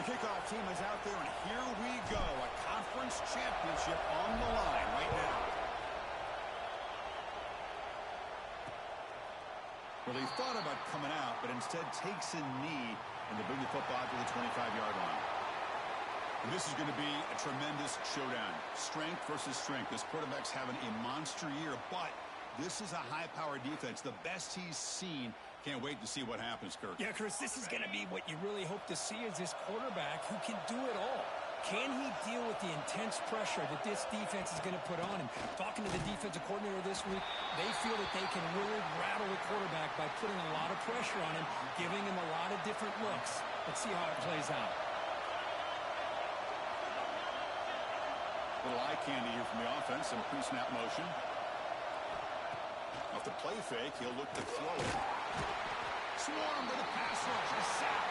The kickoff team is out there, and here we go. A conference championship on the line right now. Well, he thought about coming out, but instead takes a knee and to bring the football to the 25-yard line. And this is going to be a tremendous showdown. Strength versus strength. This quarterback's having a monster year, but this is a high-powered defense, the best he's seen. Can't wait to see what happens, Kirk. Yeah, Chris, this is going to be what you really hope to see is this quarterback who can do it all. Can he deal with the intense pressure that this defense is going to put on him? Talking to the defensive coordinator this week, they feel that they can really rattle the quarterback by putting a lot of pressure on him, giving him a lot of different looks. Let's see how it plays out. Little eye candy here from the offense, some pre-snap motion. Off the play fake, he'll look to throw it. Swarm to the pass rush, a sack.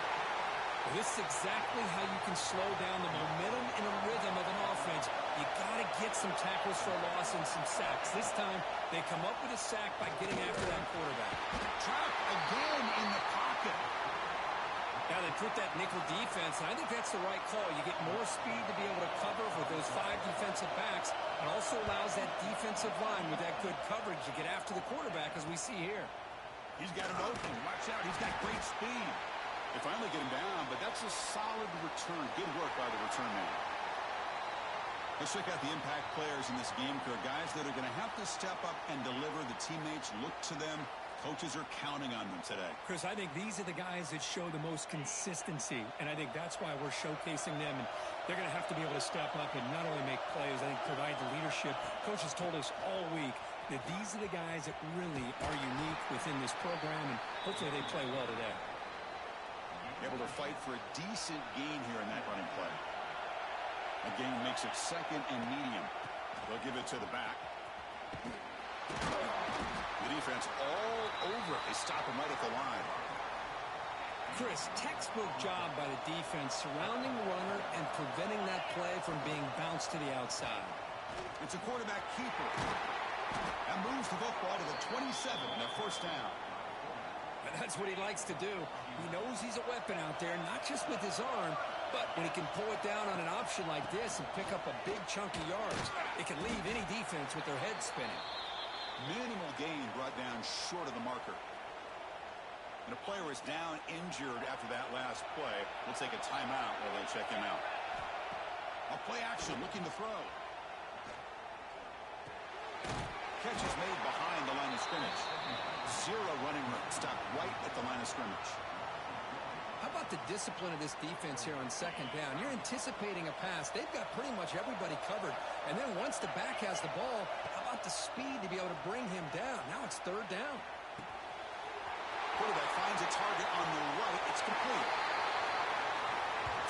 Well, this is exactly how you can slow down the momentum and a rhythm of an offense. You got to get some tackles for a loss and some sacks. This time, they come up with a sack by getting after that quarterback. Trap again in the pocket. Now they put that nickel defense, and I think that's the right call. You get more speed to be able to cover for those 5 defensive backs. It also allows that defensive line with that good coverage to get after the quarterback, as we see here. He's got an opening. Watch out. He's got great speed. They finally get him down, but that's a solid return. Good work by the return man. Let's check out the impact players in this game, Kirk. Guys that are going to have to step up and deliver. The teammates look to them. Coaches are counting on them today. Chris, I think these are the guys that show the most consistency, and I think that's why we're showcasing them. And they're going to have to be able to step up and not only make plays, I think provide the leadership. Coach has told us all week that these are the guys that really are unique within this program, and hopefully they play well today. Able to fight for a decent gain here in that running play. A gain makes it second and medium. They'll give it to the back. The defense all over it. They stop him right at the line. Chris, textbook job by the defense surrounding the runner and preventing that play from being bounced to the outside. It's a quarterback keeper. And moves the football to the 27 and a first down. That's what he likes to do. He knows he's a weapon out there, not just with his arm, but when he can pull it down on an option like this and pick up a big chunk of yards, it can leave any defense with their head spinning. Minimal gain brought down short of the marker. And a player is down injured after that last play. We'll take a timeout while they check him out. A play action looking to throw. Catch is made behind the line of scrimmage. 0 running room. Stop right at the line of scrimmage. How about the discipline of this defense here on second down? You're anticipating a pass. They've got pretty much everybody covered. And then once the back has the ball, how about the speed to be able to bring him down? Now it's third down. Quarterback finds a target on the right. It's complete.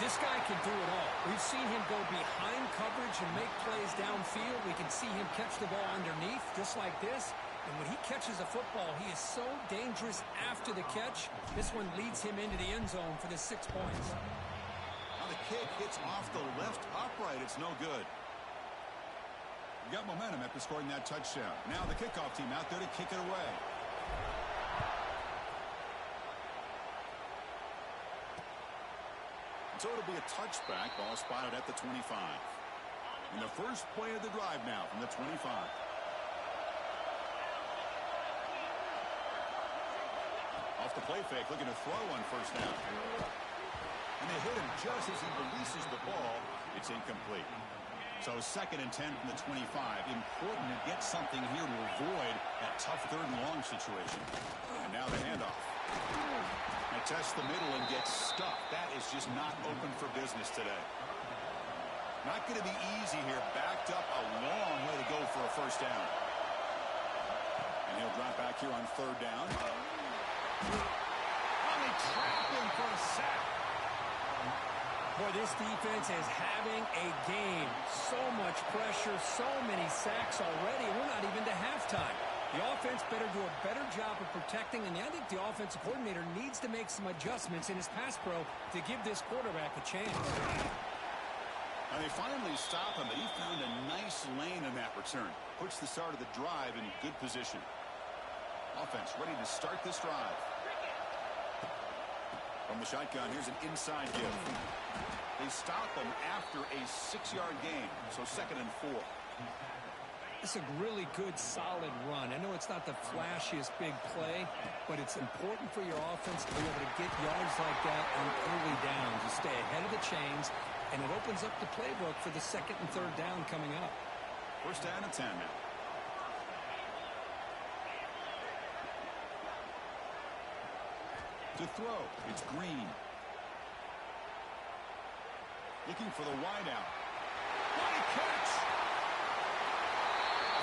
This guy can do it all. We've seen him go behind coverage and make plays downfield. We can see him catch the ball underneath just like this. And when he catches a football, he is so dangerous after the catch. This one leads him into the end zone for the 6 points. Now the kick hits off the left upright. It's no good. You got momentum after scoring that touchdown. Now the kickoff team out there to kick it away. So it'll be a touchback. Ball spotted at the 25. And the first play of the drive now from the 25. Off the play fake, looking to throw on first down. And they hit him just as he releases the ball. It's incomplete. So second and 10 from the 25. Important to get something here to avoid that tough third and long situation. And now the handoff. And test the middle and get stuck. That is just not open for business today. Not going to be easy here. Backed up a long way to go for a first down. And he'll drop back here on third down. Oh, they trap him for a sack. Boy, this defense is having a game. So much pressure, so many sacks already. We're not even to halftime. The offense better do a better job of protecting, and I think the offensive coordinator needs to make some adjustments in his pass pro to give this quarterback a chance. And they finally stop him, but he found a nice lane in that return. Puts the start of the drive in good position. Offense ready to start this drive. A From the shotgun, here's an inside give. They stop him after a 6-yard gain, so 2nd and 4. It's a really good, solid run. I know it's not the flashiest big play, but it's important for your offense to be able to get yards like that on early downs. You stay ahead of the chains, and it opens up the playbook for the 2nd and 3rd down coming up. 1st down and 10 now. To throw, it's Green. Looking for the wideout. What a catch!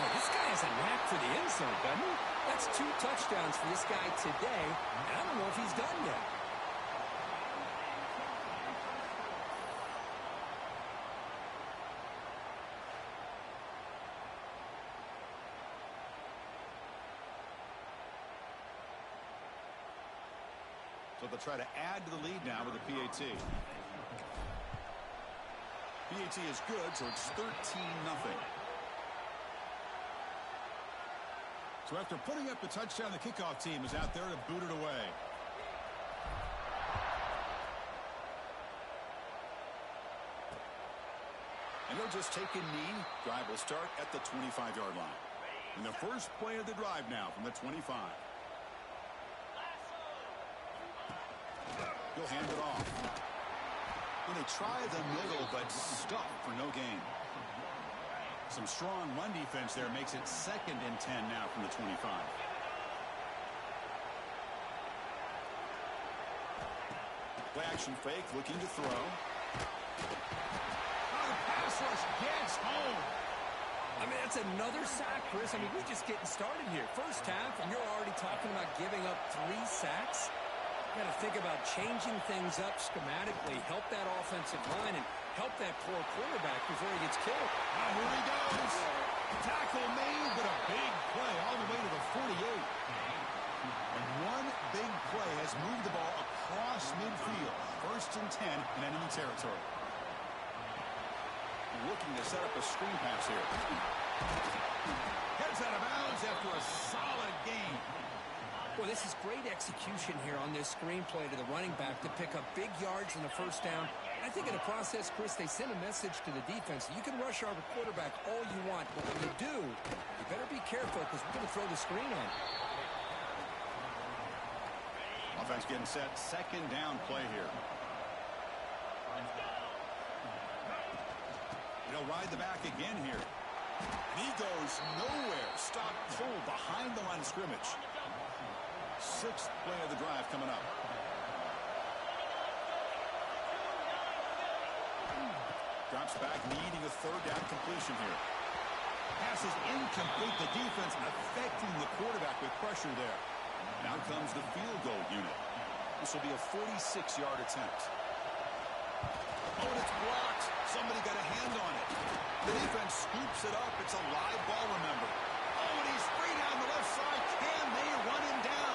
Oh, this guy has a knack for the end zone, doesn't he? That's 2 touchdowns for this guy today, and I don't know if he's done yet. So they'll try to add to the lead now with a PAT. PAT is good, so it's 13-0. So after putting up the touchdown, the kickoff team is out there to boot it away. And they'll just take a knee. Drive will start at the 25-yard line. And the first play of the drive now from the 25. He'll hand it off. And they try the middle, but stuck for no gain. Some strong run defense there makes it 2nd and 10 now from the 25. Play action fake, looking to throw. Oh, the pass rush gets home. I mean, that's another sack, Chris. I mean, we're just getting started here. First half, and you're already talking about giving up 3 sacks. You got to think about changing things up schematically, help that offensive line, and help that poor quarterback before he gets killed. Oh, here he goes. Tackle made, but a big play all the way to the 48. And one big play has moved the ball across midfield. 1st and 10 in enemy territory. Looking to set up a screen pass here. Heads out of bounds after a solid game. Well, this is great execution here on this screenplay to the running back to pick up big yards in the 1st down. And I think in the process, Chris, they send a message to the defense. You can rush our quarterback all you want, but when you do, you better be careful because we're going to throw the screen on you. Offense getting set. 2nd down play here. He'll ride the back again here. And he goes nowhere. Stop pull behind the line of scrimmage. 6th play of the drive coming up. Drops back, needing a 3rd down completion here. Pass is incomplete. The defense affecting the quarterback with pressure there. Now comes the field goal unit. This will be a 46-yard attempt. Oh, and it's blocked. Somebody got a hand on it. The defense scoops it up. It's a live ball, remember. Oh, and he's free down the left side. Can they run him down?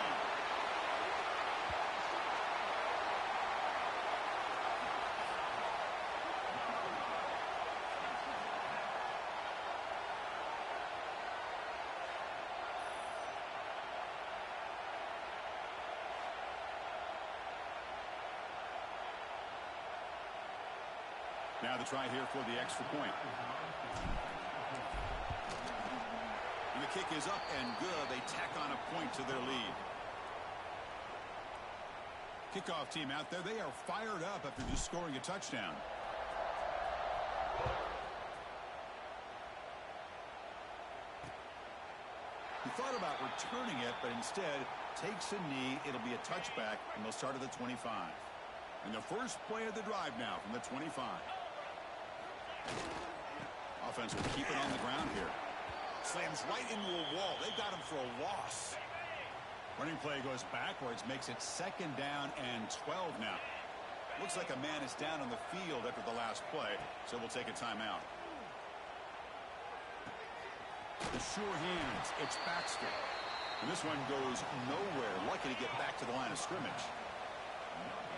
Now the try here for the extra point. And the kick is up and good. They tack on a point to their lead. Kickoff team out there. They are fired up after just scoring a touchdown. He thought about returning it, but instead takes a knee. It'll be a touchback, and they'll start at the 25. And the first play of the drive now from the 25. Offense will keep it on the ground here. Slams right into a wall. They've got him for a loss. Running play goes backwards, makes it 2nd down and 12 now. Looks like a man is down on the field after the last play, so we'll take a timeout. The sure hands, it's Baxter. And this one goes nowhere. Lucky to get back to the line of scrimmage.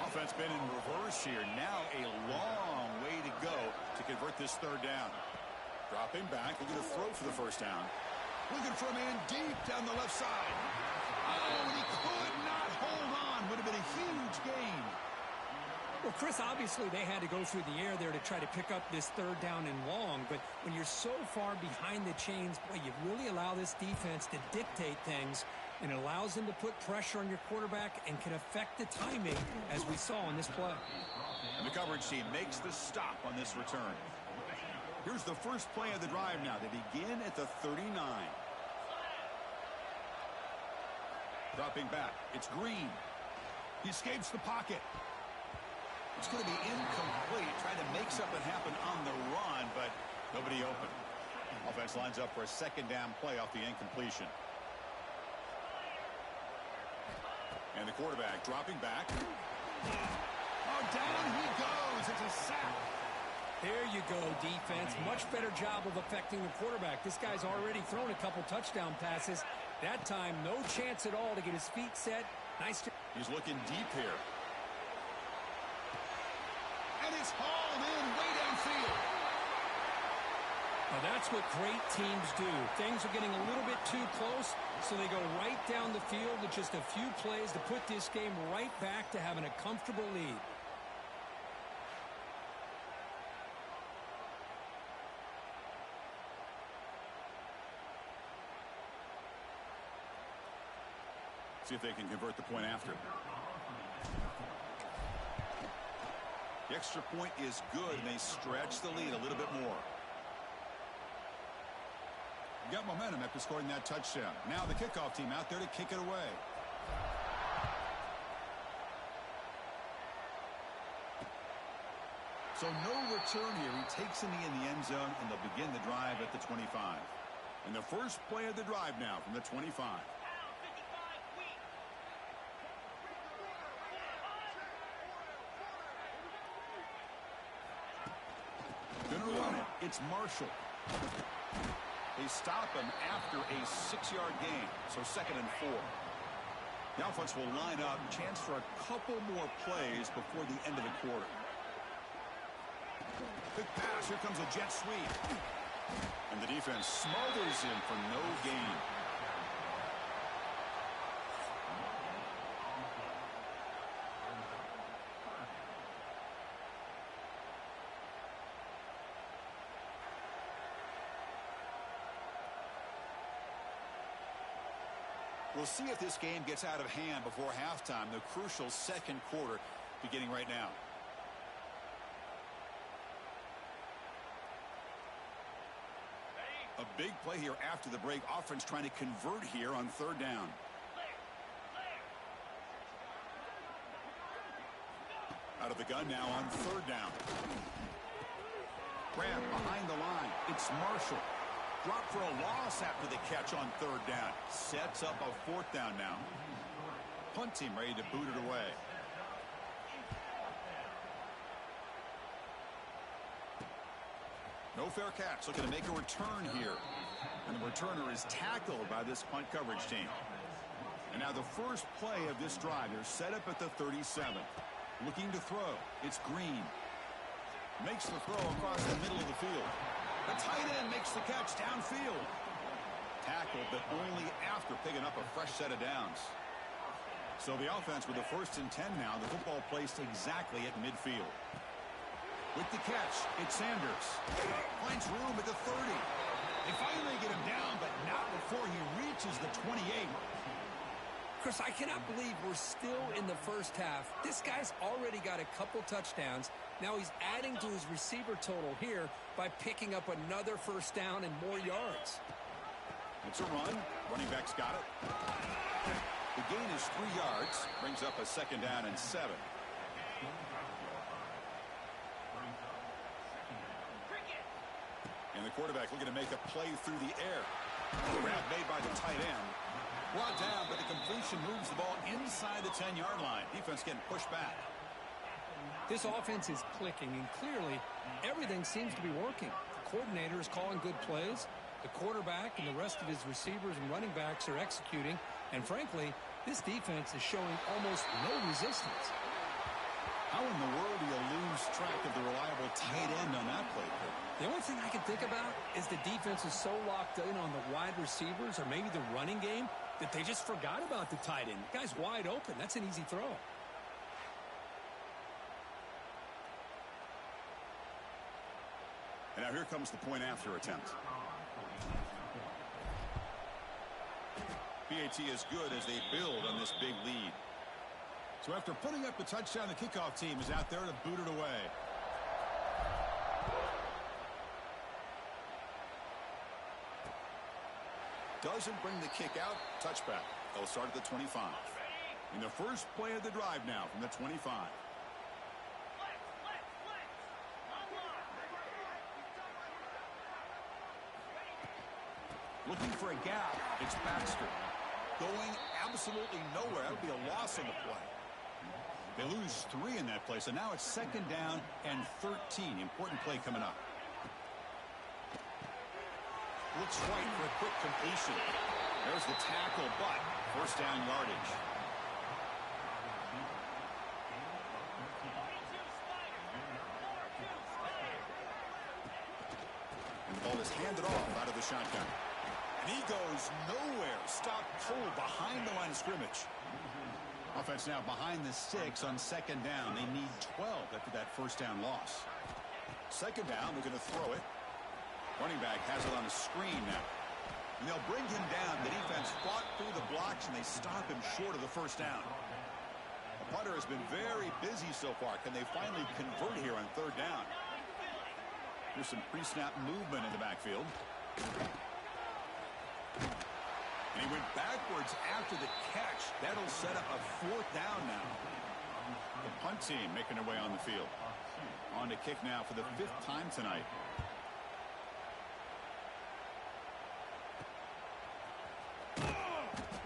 Offense been in reverse here. Now a long way to go to convert this 3rd down. Dropping back, looking to throw for the 1st down. Looking for a man deep down the left side. Oh, he could not hold on. Would have been a huge gain. Well, Chris, obviously they had to go through the air there to try to pick up this third down and long, but when you're so far behind the chains, boy, you really allow this defense to dictate things, and it allows them to put pressure on your quarterback and can affect the timing, as we saw in this play. And the coverage team makes the stop on this return. Here's the first play of the drive now. They begin at the 39. Dropping back, it's Green. He escapes the pocket. It's going to be incomplete. Trying to make something happen on the run, but nobody open. Offense lines up for a second down play off the incompletion. And the quarterback dropping back. Oh, down he goes. It's a sack. There you go, defense. Much better job of affecting the quarterback. This guy's already thrown a couple touchdown passes. That time, no chance at all to get his feet set. Nice. He's looking deep here. And it's hauled in way downfield. Now that's what great teams do. Things are getting a little bit too close, so they go right down the field with just a few plays to put this game right back to having a comfortable lead. See if they can convert the point after. The extra point is good, and they stretch the lead a little bit more. Got momentum after scoring that touchdown. Now the kickoff team out there to kick it away. So no return here. He takes in the end zone, and they'll begin the drive at the 25. And the first play of the drive now from the 25. Gonna run it. It's Marshall. They stop him after a 6-yard gain, so 2nd and 4. The offense will line up, chance for a couple more plays before the end of the quarter. Quick pass, here comes a jet sweep. And the defense smothers him for no gain. We'll see if this game gets out of hand before halftime, the crucial second quarter beginning right now. A big play here after the break. Offense trying to convert here on 3rd down. Out of the gun now on 3rd down. Grab behind the line. It's Marshall. Drop for a loss after the catch on 3rd down. Sets up a 4th down now. Punt team ready to boot it away. No fair catch. Looking to make a return here. And the returner is tackled by this punt coverage team. And now the first play of this drive. They're set up at the 37. Looking to throw. It's Green. Makes the throw across the middle of the field. The tight end makes the catch downfield. Tackled, but only after picking up a fresh set of downs. So the offense with the 1st and 10 now. The football placed exactly at midfield. With the catch, it's Sanders. Finds room at the 30. They finally get him down, but not before he reaches the 28. Chris, I cannot believe we're still in the first half. This guy's already got a couple touchdowns. Now he's adding to his receiver total here by picking up another 1st down and more yards. It's a run. Running back's got it. The gain is 3 yards. Brings up a 2nd down and 7. And the quarterback looking to make a play through the air. Grab made by the tight end. Brought down, but the completion moves the ball inside the 10-yard line. Defense getting pushed back. This offense is clicking, and clearly everything seems to be working. The coordinator is calling good plays. The quarterback and the rest of his receivers and running backs are executing. And frankly, this defense is showing almost no resistance. How in the world do you lose track of the reliable tight end on that play? The only thing I can think about is the defense is so locked in on the wide receivers or maybe the running game that they just forgot about the tight end. The guy's wide open. That's an easy throw. And now here comes the point after attempt. PAT is good as they build on this big lead. So after putting up the touchdown, the kickoff team is out there to boot it away. Doesn't bring the kick out. Touchback. They'll start at the 25. In the first play of the drive now from the 25. Looking for a gap. It's Baxter. Going absolutely nowhere. That would be a loss on the play. They lose 3 in that play, so now it's second down and 13. Important play coming up. Looks right for a quick completion. There's the tackle, but first down yardage. And the ball is handed off out of the shotgun. And he goes nowhere. Stopped cold behind the line of scrimmage. Offense now behind the 6 on second down. They need 12 after that first down loss. Second down, they're going to throw it. Running back has it on a screen now. And they'll bring him down. The defense fought through the blocks, and they stop him short of the first down. The punter has been very busy so far. Can they finally convert here on third down? Here's some pre-snap movement in the backfield. And he went backwards after the catch. That'll set up a fourth down now. The punt team making their way on the field. On to kick now for the 5th time tonight.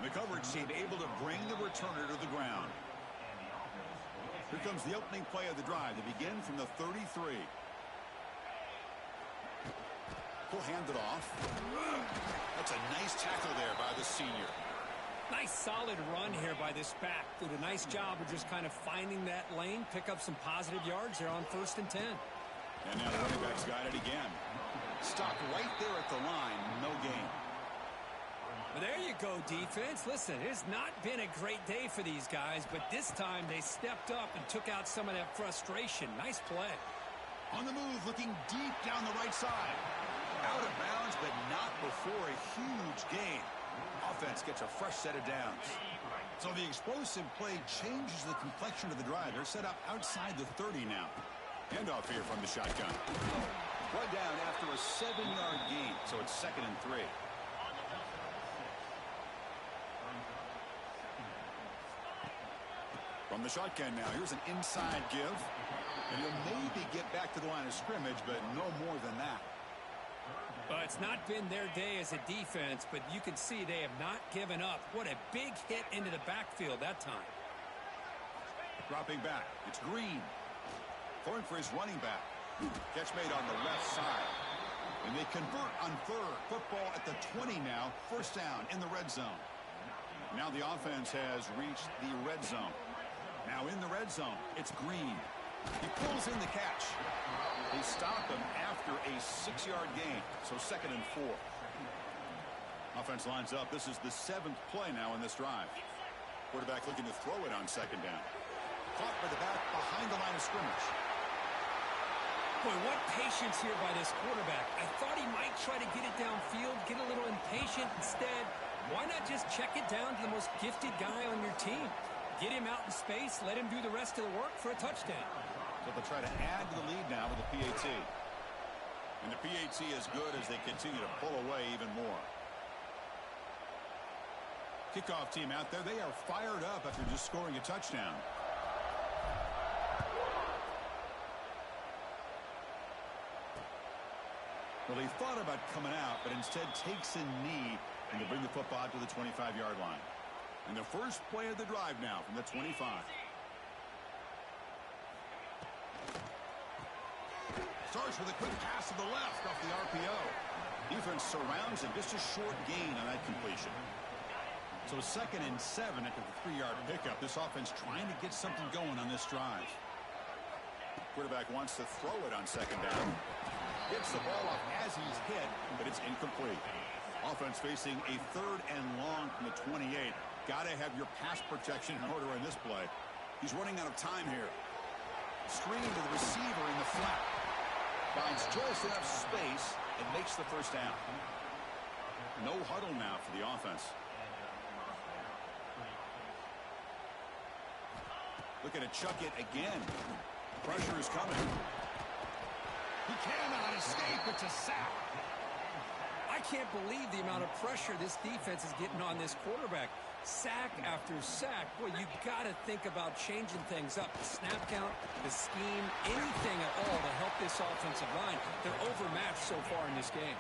The coverage team able to bring the returner to the ground. Here comes the opening play of the drive. They begin from the 33. He'll hand it off. That's a nice tackle there by the senior. Nice solid run here by this back. Did a nice job of just kind of finding that lane, pick up some positive yards there on 1st and 10. And now the running back's got it again. Stopped right there at the line. No gain. Well, there you go, defense. Listen, it's not been a great day for these guys, but this time they stepped up and took out some of that frustration. Nice play. On the move, looking deep down the right side. Out of bounds, but not before a huge gain. Offense gets a fresh set of downs. So the explosive play changes the complexion of the drive. They're set up outside the 30 now. Handoff here from the shotgun. Run down after a 7-yard gain, so it's 2nd and 3. From the shotgun now, here's an inside give. And he'll maybe get back to the line of scrimmage, but no more than that. Well, it's not been their day as a defense, but you can see they have not given up. What a big hit into the backfield that time. Dropping back. It's Green. Throwing for his running back. Catch made on the left side. And they convert on 3rd. Football at the 20 now. First down in the red zone. Now the offense has reached the red zone. Now in the red zone, it's Green. He pulls in the catch. They stop him after a 6-yard gain, so 2nd and 4. Offense lines up. This is the 7th play now in this drive. Quarterback looking to throw it on second down. Caught by the back behind the line of scrimmage. Boy, what patience here by this quarterback. I thought he might try to get it downfield, get a little impatient. Instead, why not just check it down to the most gifted guy on your team? Get him out in space, let him do the rest of the work for a touchdown. So they'll try to add to the lead now with the PAT. And the PAT is good as they continue to pull away even more. Kickoff team out there. They are fired up after just scoring a touchdown. Well, he thought about coming out, but instead takes a knee and to bring the football out to the 25-yard line. And the first play of the drive now from the 25. Starts with a quick pass to the left off the RPO. Defense surrounds him. Just a short gain on that completion. So 2nd and 7 after the 3-yard pickup. This offense trying to get something going on this drive. Quarterback wants to throw it on second down. Gets the ball off as he's hit, but it's incomplete. Offense facing a 3rd and long from the 28. Got to have your pass protection in order in this play. He's running out of time here. Screen to the receiver in the flat. Finds just enough space and makes the first down. No huddle now for the offense. Looking to chuck it again. Pressure is coming. He cannot escape. It's a sack. I can't believe the amount of pressure this defense is getting on this quarterback. Sack after sack. Boy, you got to think about changing things up. The snap count, the scheme, anything at all to help this offensive line. They're overmatched so far in this game.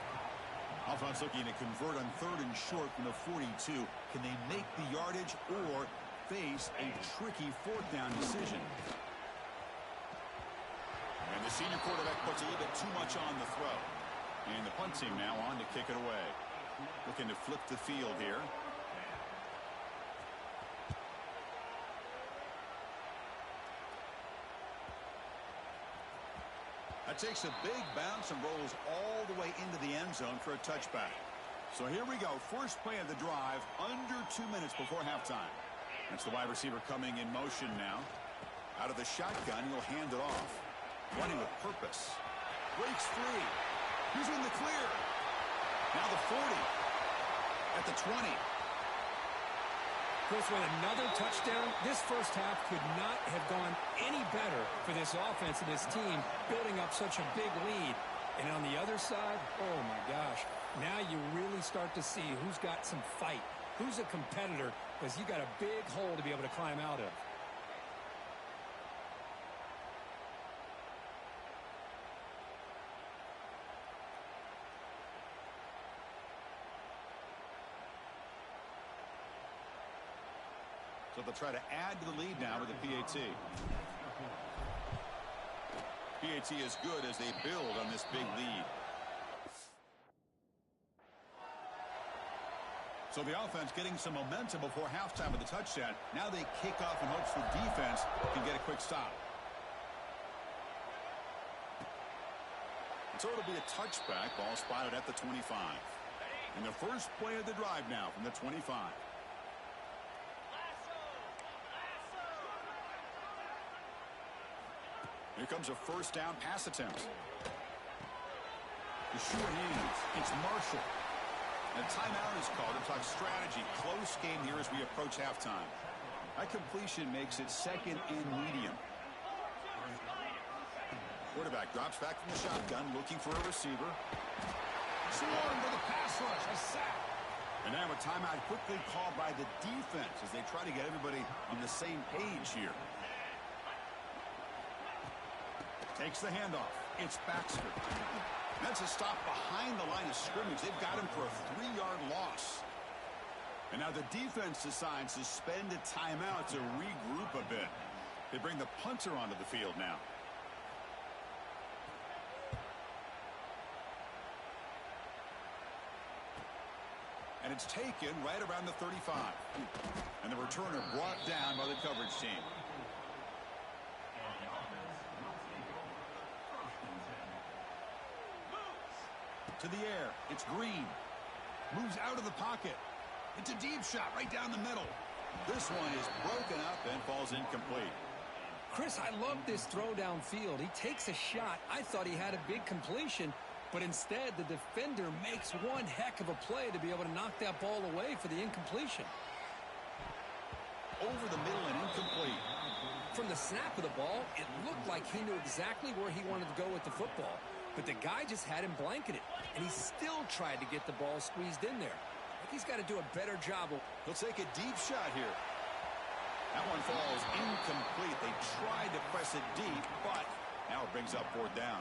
Offense looking to convert on 3rd and short from the 42. Can they make the yardage or face a tricky 4th down decision? And the senior quarterback puts a little bit too much on the throw. And the punt team now on to kick it away. Looking to flip the field here. That takes a big bounce and rolls all the way into the end zone for a touchback. So here we go. First play of the drive, under 2 minutes before halftime. That's the wide receiver coming in motion now. Out of the shotgun, he'll hand it off. Running with purpose. Breaks free. He's in the clear. Now the 40. At the 20. Chris, with another touchdown, this first half could not have gone any better for this offense and this team, building up such a big lead. And on the other side, oh my gosh, now you really start to see who's got some fight, who's a competitor, because you got a big hole to be able to climb out of. So they'll try to add to the lead now with the PAT. PAT is good as they build on this big lead. So the offense getting some momentum before halftime with the touchdown. Now they kick off in hopes the defense can get a quick stop. So it'll be a touchback. Ball spotted at the 25. And the first play of the drive now from the 25. Here comes a first down pass attempt. The short hands. It's Marshall. And a timeout is called to talk strategy. Close game here as we approach halftime. That completion makes it 2nd and medium. Quarterback drops back from the shotgun, looking for a receiver. Swarm with a pass rush. A sack. And now a timeout quickly called by the defense as they try to get everybody on the same page here. Takes the handoff. It's Baxter. That's a stop behind the line of scrimmage. They've got him for a 3-yard loss. And now the defense decides to spend a timeout to regroup a bit. They bring the punter onto the field now. And it's taken right around the 35. And the returner brought down by the coverage team. To the air. It's Green. Moves out of the pocket. It's a deep shot right down the middle. This one is broken up and falls incomplete. Chris, I love this throw downfield. He takes a shot. I thought he had a big completion, but instead the defender makes one heck of a play to be able to knock that ball away for the incompletion. Over the middle and incomplete. From the snap of the ball, it looked like he knew exactly where he wanted to go with the football. But the guy just had him blanketed, and he still tried to get the ball squeezed in there. I think he's got to do a better job. He'll take a deep shot here. That one falls incomplete. They tried to press it deep, but now it brings up 4th down.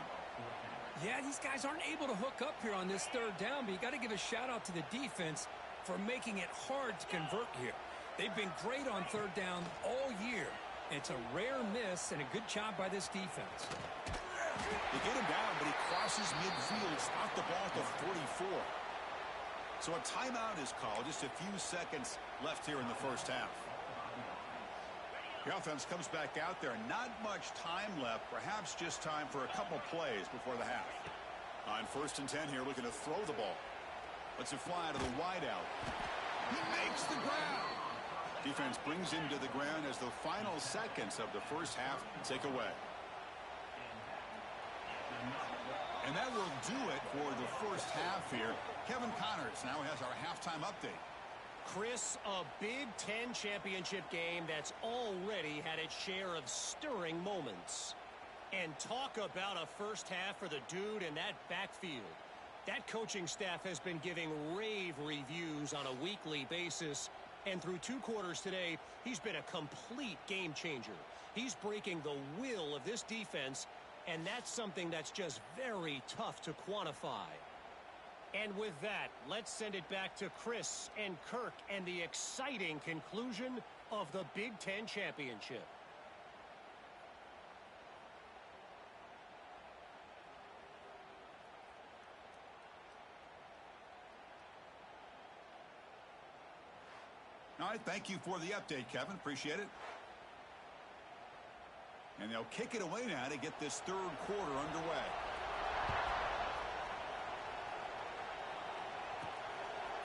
Yeah, these guys aren't able to hook up here on this 3rd down, but you got to give a shout-out to the defense for making it hard to convert here. They've been great on 3rd down all year. It's a rare miss and a good job by this defense. They get him down, but he crosses midfield, spot the ball at the 44. So a timeout is called. Just a few seconds left here in the first half. The offense comes back out there. Not much time left. Perhaps just time for a couple plays before the half. On 1st and 10 here, looking to throw the ball. Lets it fly to the wideout. He makes the ground. Defense brings him to the ground as the final seconds of the first half tick away. do it for the first half here. Kevin Connors now has our halftime update. Chris, a Big Ten championship game that's already had its share of stirring moments. And talk about a first half for the dude in that backfield. That coaching staff has been giving rave reviews on a weekly basis. And through 2 quarters today, he's been a complete game changer. He's breaking the will of this defense, and that's something that's just very tough to quantify. And with that, let's send it back to Chris and Kirk and the exciting conclusion of the Big Ten championship. All right, thank you for the update, Kevin. Appreciate it. And they'll kick it away now to get this third quarter underway.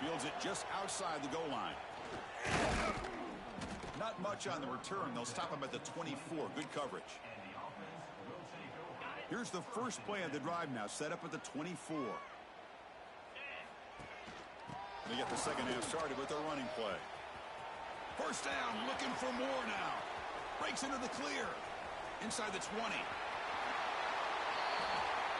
Fields it just outside the goal line. Not much on the return. They'll stop him at the 24. Good coverage. Here's the first play of the drive now, set up at the 24. They get the second half started with their running play. First down, looking for more now. Breaks into the clear. Inside the 20.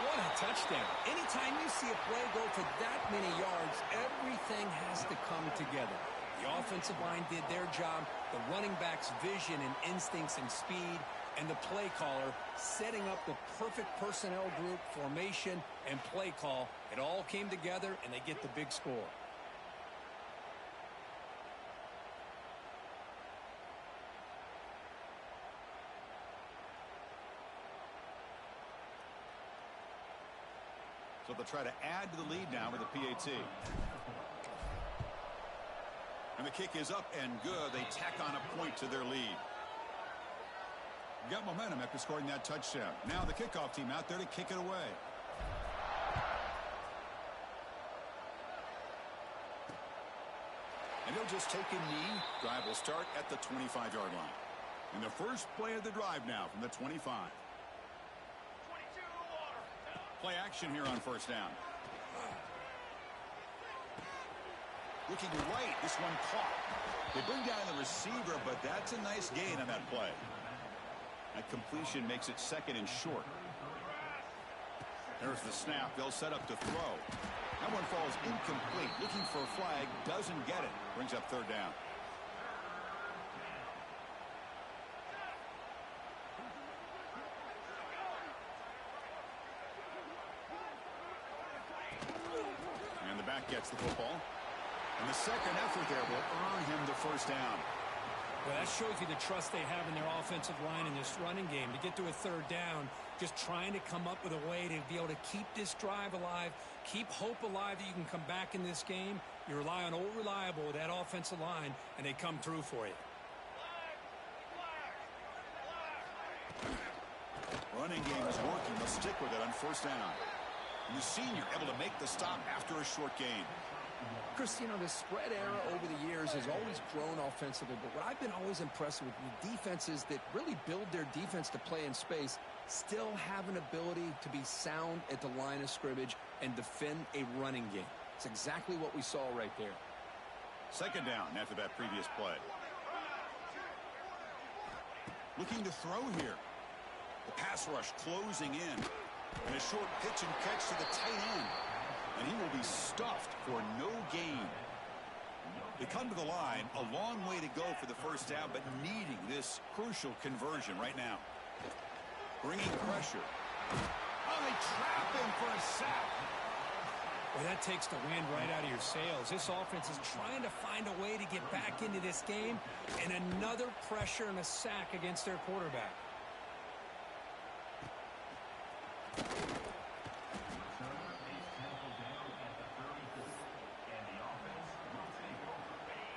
What a touchdown. Anytime you see a play go for that many yards, everything has to come together. The offensive line did their job, the running back's vision and instincts and speed, and the play caller setting up the perfect personnel group, formation, and play call. It all came together, and they get the big score. So they'll try to add to the lead now with a PAT. And the kick is up and good. They tack on a point to their lead. Got momentum after scoring that touchdown. Now the kickoff team out there to kick it away. And he'll just take a knee. Drive will start at the 25-yard line. And the first play of the drive now from the 25. Play action here on first down. Looking right, this one caught. They bring down the receiver, but that's a nice gain on that play. That completion makes it second and short. There's the snap. They'll set up to throw. That one falls incomplete. Looking for a flag, doesn't get it. Brings up third down. Gets the football. And the second effort there will earn him the first down. Well, that shows you the trust they have in their offensive line in this running game. To get to a third down, just trying to come up with a way to be able to keep this drive alive, keep hope alive that you can come back in this game. You rely on old reliable with that offensive line, and they come through for you. Running game is working. They'll stick with it on first down. And the senior able to make the stop after a short gain. Chris, you know, the spread era over the years has always grown offensively, but what I've been always impressed with the defenses that really build their defense to play in space still have an ability to be sound at the line of scrimmage and defend a running game. It's exactly what we saw right there. Second down after that previous play. Looking to throw here. The pass rush closing in. And a short pitch and catch to the tight end. And he will be stuffed for no gain. They come to the line, a long way to go for the first down, but needing this crucial conversion right now. Bringing pressure. Oh, they trap him for a sack. Well, that takes the wind right out of your sails. This offense is trying to find a way to get back into this game, and another pressure and a sack against their quarterback.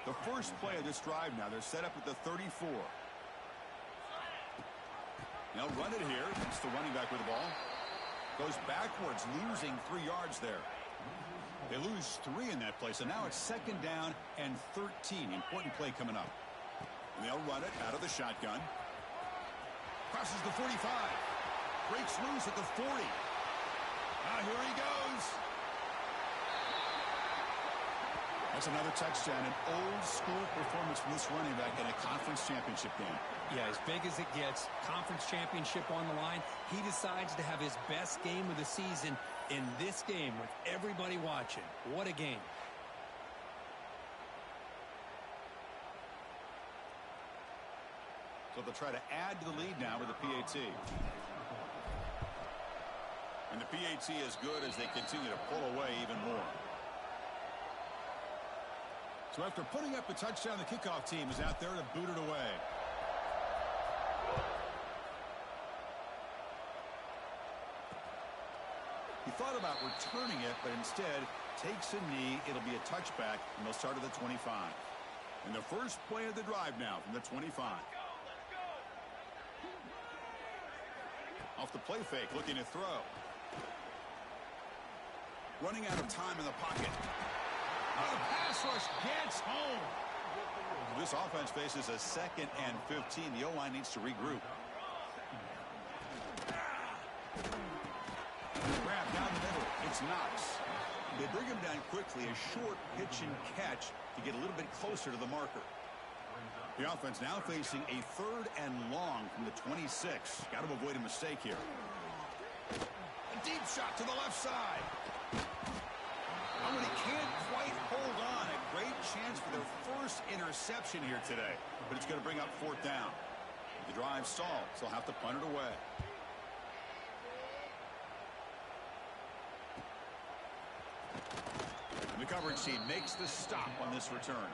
The first play of this drive now, they're set up at the 34. They'll run it here. It's the running back with the ball. Goes backwards, losing 3 yards there. They lose 3 in that play, so now it's second down and 13. Important play coming up. And they'll run it out of the shotgun. Crosses the 45. Breaks loose at the 40. Now here he goes. That's another touchdown, an old-school performance from this running back in a conference championship game. Yeah, as big as it gets, conference championship on the line, he decides to have his best game of the season in this game with everybody watching. What a game. So they'll try to add to the lead now with the PAT. And the PAT is good as they continue to pull away even more. So after putting up a touchdown, the kickoff team is out there to boot it away. He thought about returning it, but instead takes a knee. It'll be a touchback, and they'll start at the 25. And the first play of the drive now from the 25. Off the play fake, looking to throw. Running out of time in the pocket. Oh, the pass rush gets home. This offense faces a 2nd and 15. The O-line needs to regroup. Grab down the middle. It's Knox. They bring him down quickly. A short pitch and catch to get a little bit closer to the marker. The offense now facing a 3rd and long from the 26. Got to avoid a mistake here. A deep shot to the left side. Oh, and he can't quite hold on. A great chance for their first interception here today. But it's going to bring up 4th down. The drive stalls. They'll have to punt it away. And the coverage team makes the stop on this return.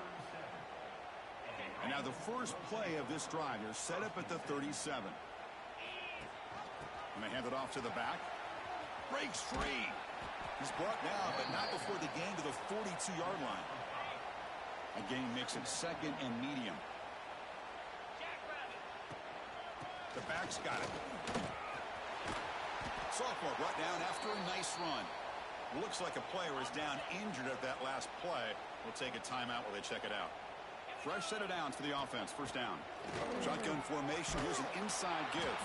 And now the first play of this drive. They're set up at the 37. And they hand it off to the back. Breaks free. He's brought down, but not before the gain to the 42-yard line. A gain makes it 2nd and medium. The back's got it. Sophomore brought down after a nice run. Looks like a player is down injured at that last play. We'll take a timeout while they check it out. Fresh set of downs for the offense. First down. Shotgun formation. Here's an inside give.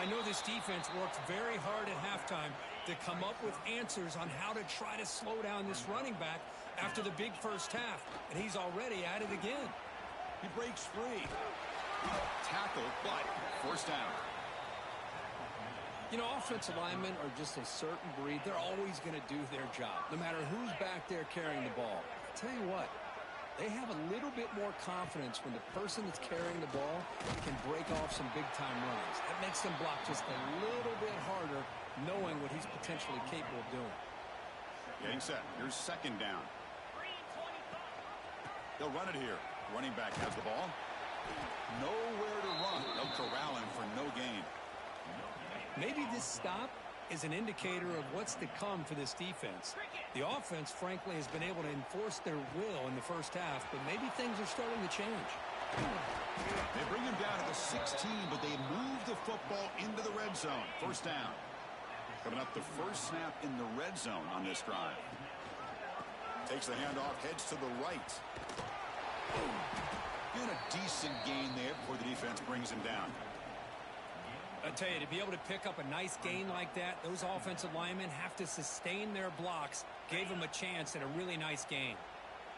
I know this defense worked very hard at halftime to come up with answers on how to try to slow down this running back after the big first half. And he's already at it again. He breaks free. Tackle, but first down. You know, offensive linemen are just a certain breed. They're always going to do their job, no matter who's back there carrying the ball. I'll tell you what. They have a little bit more confidence when the person that's carrying the ball can break off some big-time runs. That makes them block just a little bit harder, knowing what he's potentially capable of doing. Getting set. Here's 2nd down. They'll run it here. Running back has the ball. Nowhere to run. They'll corral him for no gain. Maybe this stop is an indicator of what's to come for this defense. The offense, frankly, has been able to enforce their will in the first half, but maybe things are starting to change. They bring him down to the 16, but they move the football into the red zone. First down. Coming up the first snap in the red zone on this drive. Takes the handoff, heads to the right. And a decent gain there before the defense brings him down. I tell you, to be able to pick up a nice gain like that, those offensive linemen have to sustain their blocks. Gave them a chance at a really nice gain.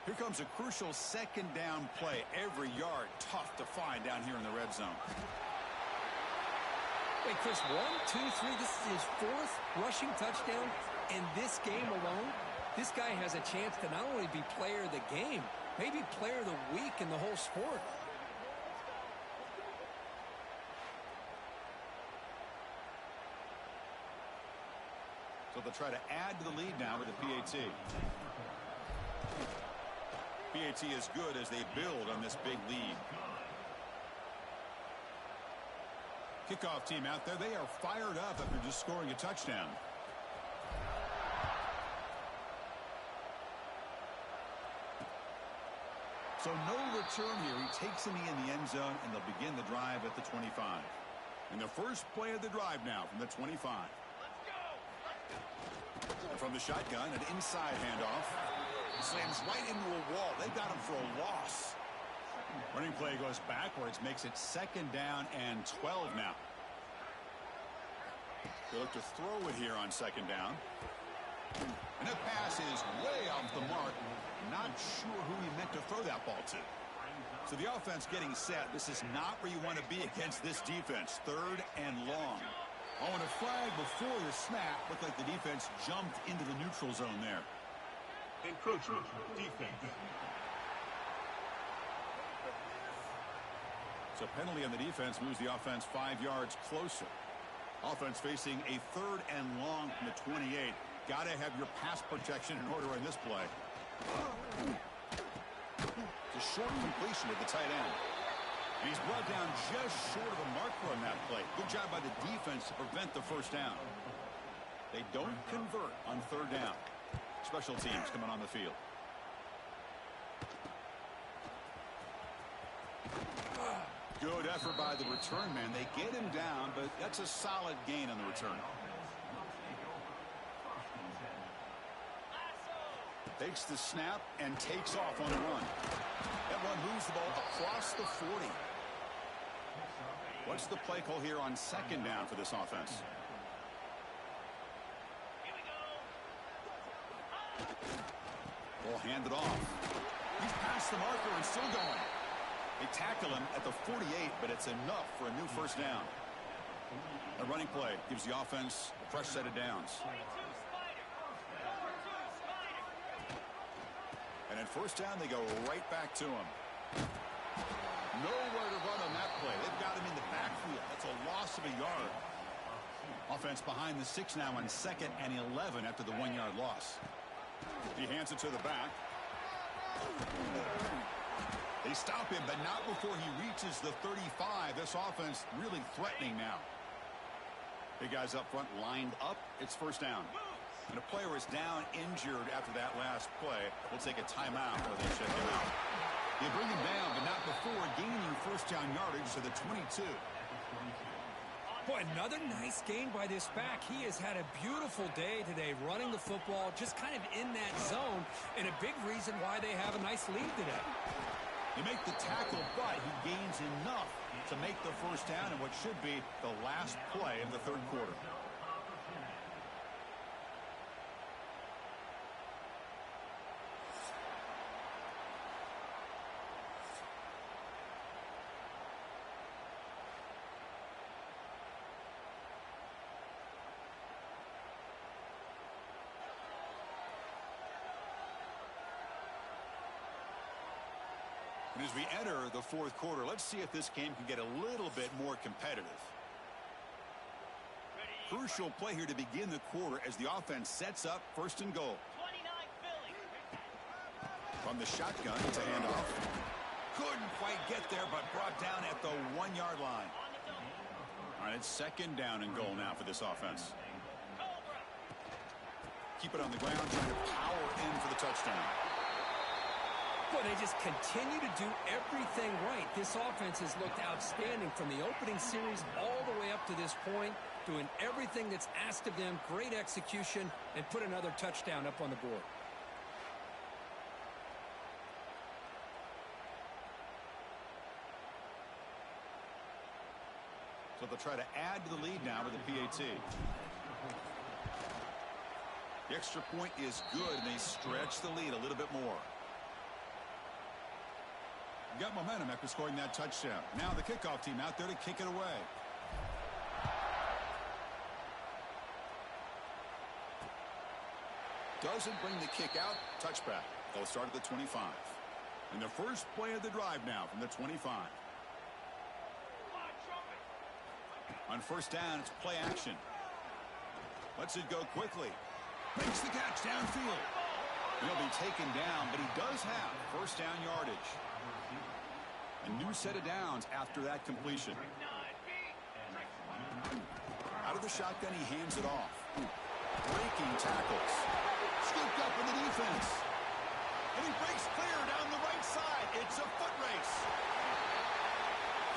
Here comes a crucial 2nd down play. Every yard tough to find down here in the red zone. Wait, Chris, 1, 2, 3. This is his 4th rushing touchdown in this game alone. This guy has a chance to not only be player of the game, maybe player of the week in the whole sport. So they'll try to add to the lead now with the PAT. PAT is good as they build on this big lead. Kickoff team out there. They are fired up after just scoring a touchdown. So no return here. He takes a knee in the end zone, and they'll begin the drive at the 25. And the first play of the drive now from the 25. From the shotgun, an inside handoff. Slams right into a wall. They got him for a loss. Running play goes backwards, makes it 2nd down and 12 now. They look to throw it here on 2nd down. And that pass is way off the mark. Not sure who he meant to throw that ball to. So the offense getting set. This is not where you want to be against this defense. 3rd and long. Oh, and a flag before the snap. Looked like the defense jumped into the neutral zone there. Encroachment defense. So penalty on the defense moves the offense 5 yards closer. Offense facing a 3rd and long from the 28. Got to have your pass protection in order on this play. It's a short completion at the tight end. And he's brought down just short of the marker on that play. Good job by the defense to prevent the first down. They don't convert on 3rd down. Special teams coming on the field. Good effort by the return man. They get him down, but that's a solid gain on the return. Takes the snap and takes off on a run. That run moves the ball across the 40. What's the play call here on 2nd down for this offense? Ball handed off. He's past the marker and still going. They tackle him at the 48, but it's enough for a new first down. A running play gives the offense a fresh set of downs. And at first down, they go right back to him. Nowhere to run on that play. They've got him in the backfield. That's a loss of a yard. Offense behind the 6 now on 2nd and 11 after the 1-yard loss. He hands it to the back. They stop him, but not before he reaches the 35. This offense really threatening now. Big guys up front lined up. It's first down. And a player is down injured after that last play. We'll take a timeout while they check him out. They bring him down, but not before gaining first down yardage to the 22. Boy, another nice gain by this back. He has had a beautiful day today running the football, just kind of in that zone, and a big reason why they have a nice lead today. They make the tackle, but he gains enough to make the first down in what should be the last play of the 3rd quarter. And as we enter the 4th quarter, let's see if this game can get a little bit more competitive. Crucial play here to begin the quarter as the offense sets up 1st and goal. From the shotgun, it's a handoff. Couldn't quite get there, but brought down at the 1-yard line. All right, it's 2nd down and goal now for this offense. Keep it on the ground, trying to power in for the touchdown. Boy, they just continue to do everything right. This offense has looked outstanding from the opening series all the way up to this point, doing everything that's asked of them, great execution, and put another touchdown up on the board. So they'll try to add to the lead now with the PAT. The extra point is good, and they stretch the lead a little bit more. Got momentum after scoring that touchdown. Now the kickoff team out there to kick it away. Doesn't bring the kick out. Touchback. They'll start at the 25. And the first play of the drive now from the 25. On first down, it's play action. Lets it go quickly. Makes the catch downfield. He'll be taken down, but he does have first down yardage. A new set of downs after that completion. Out of the shotgun, he hands it off. Breaking tackles. Scooped up in the defense. And he breaks clear down the right side. It's a foot race.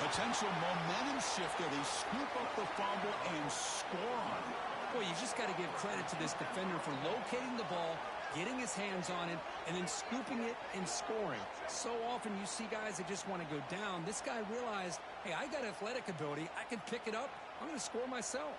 Potential momentum shift there. They scoop up the fumble and score on it. Boy, you just got to give credit to this defender for locating the ball, getting his hands on it, and then scooping it and scoring. So often you see guys that just want to go down. This guy realized, hey, I got athletic ability. I can pick it up. I'm going to score myself.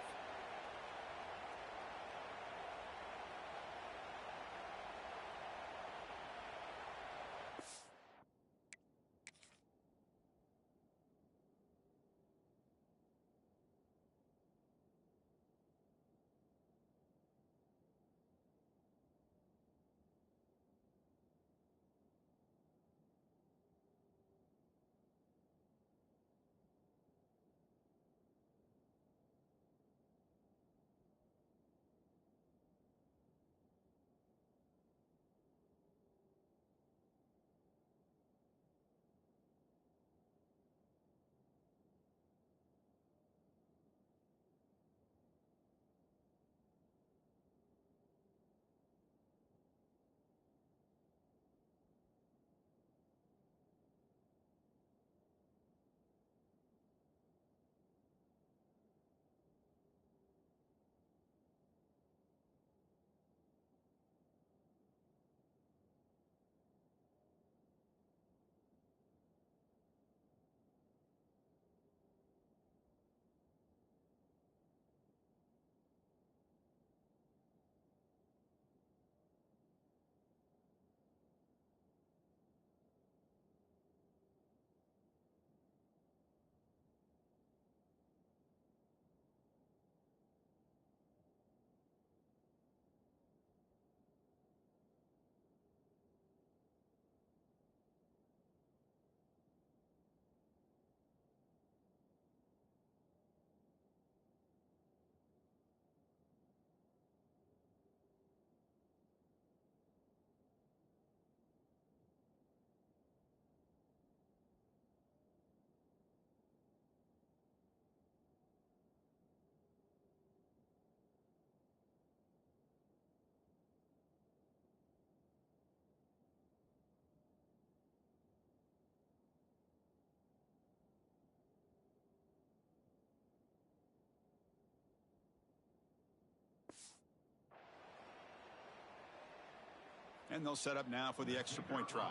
And they'll set up now for the extra point try.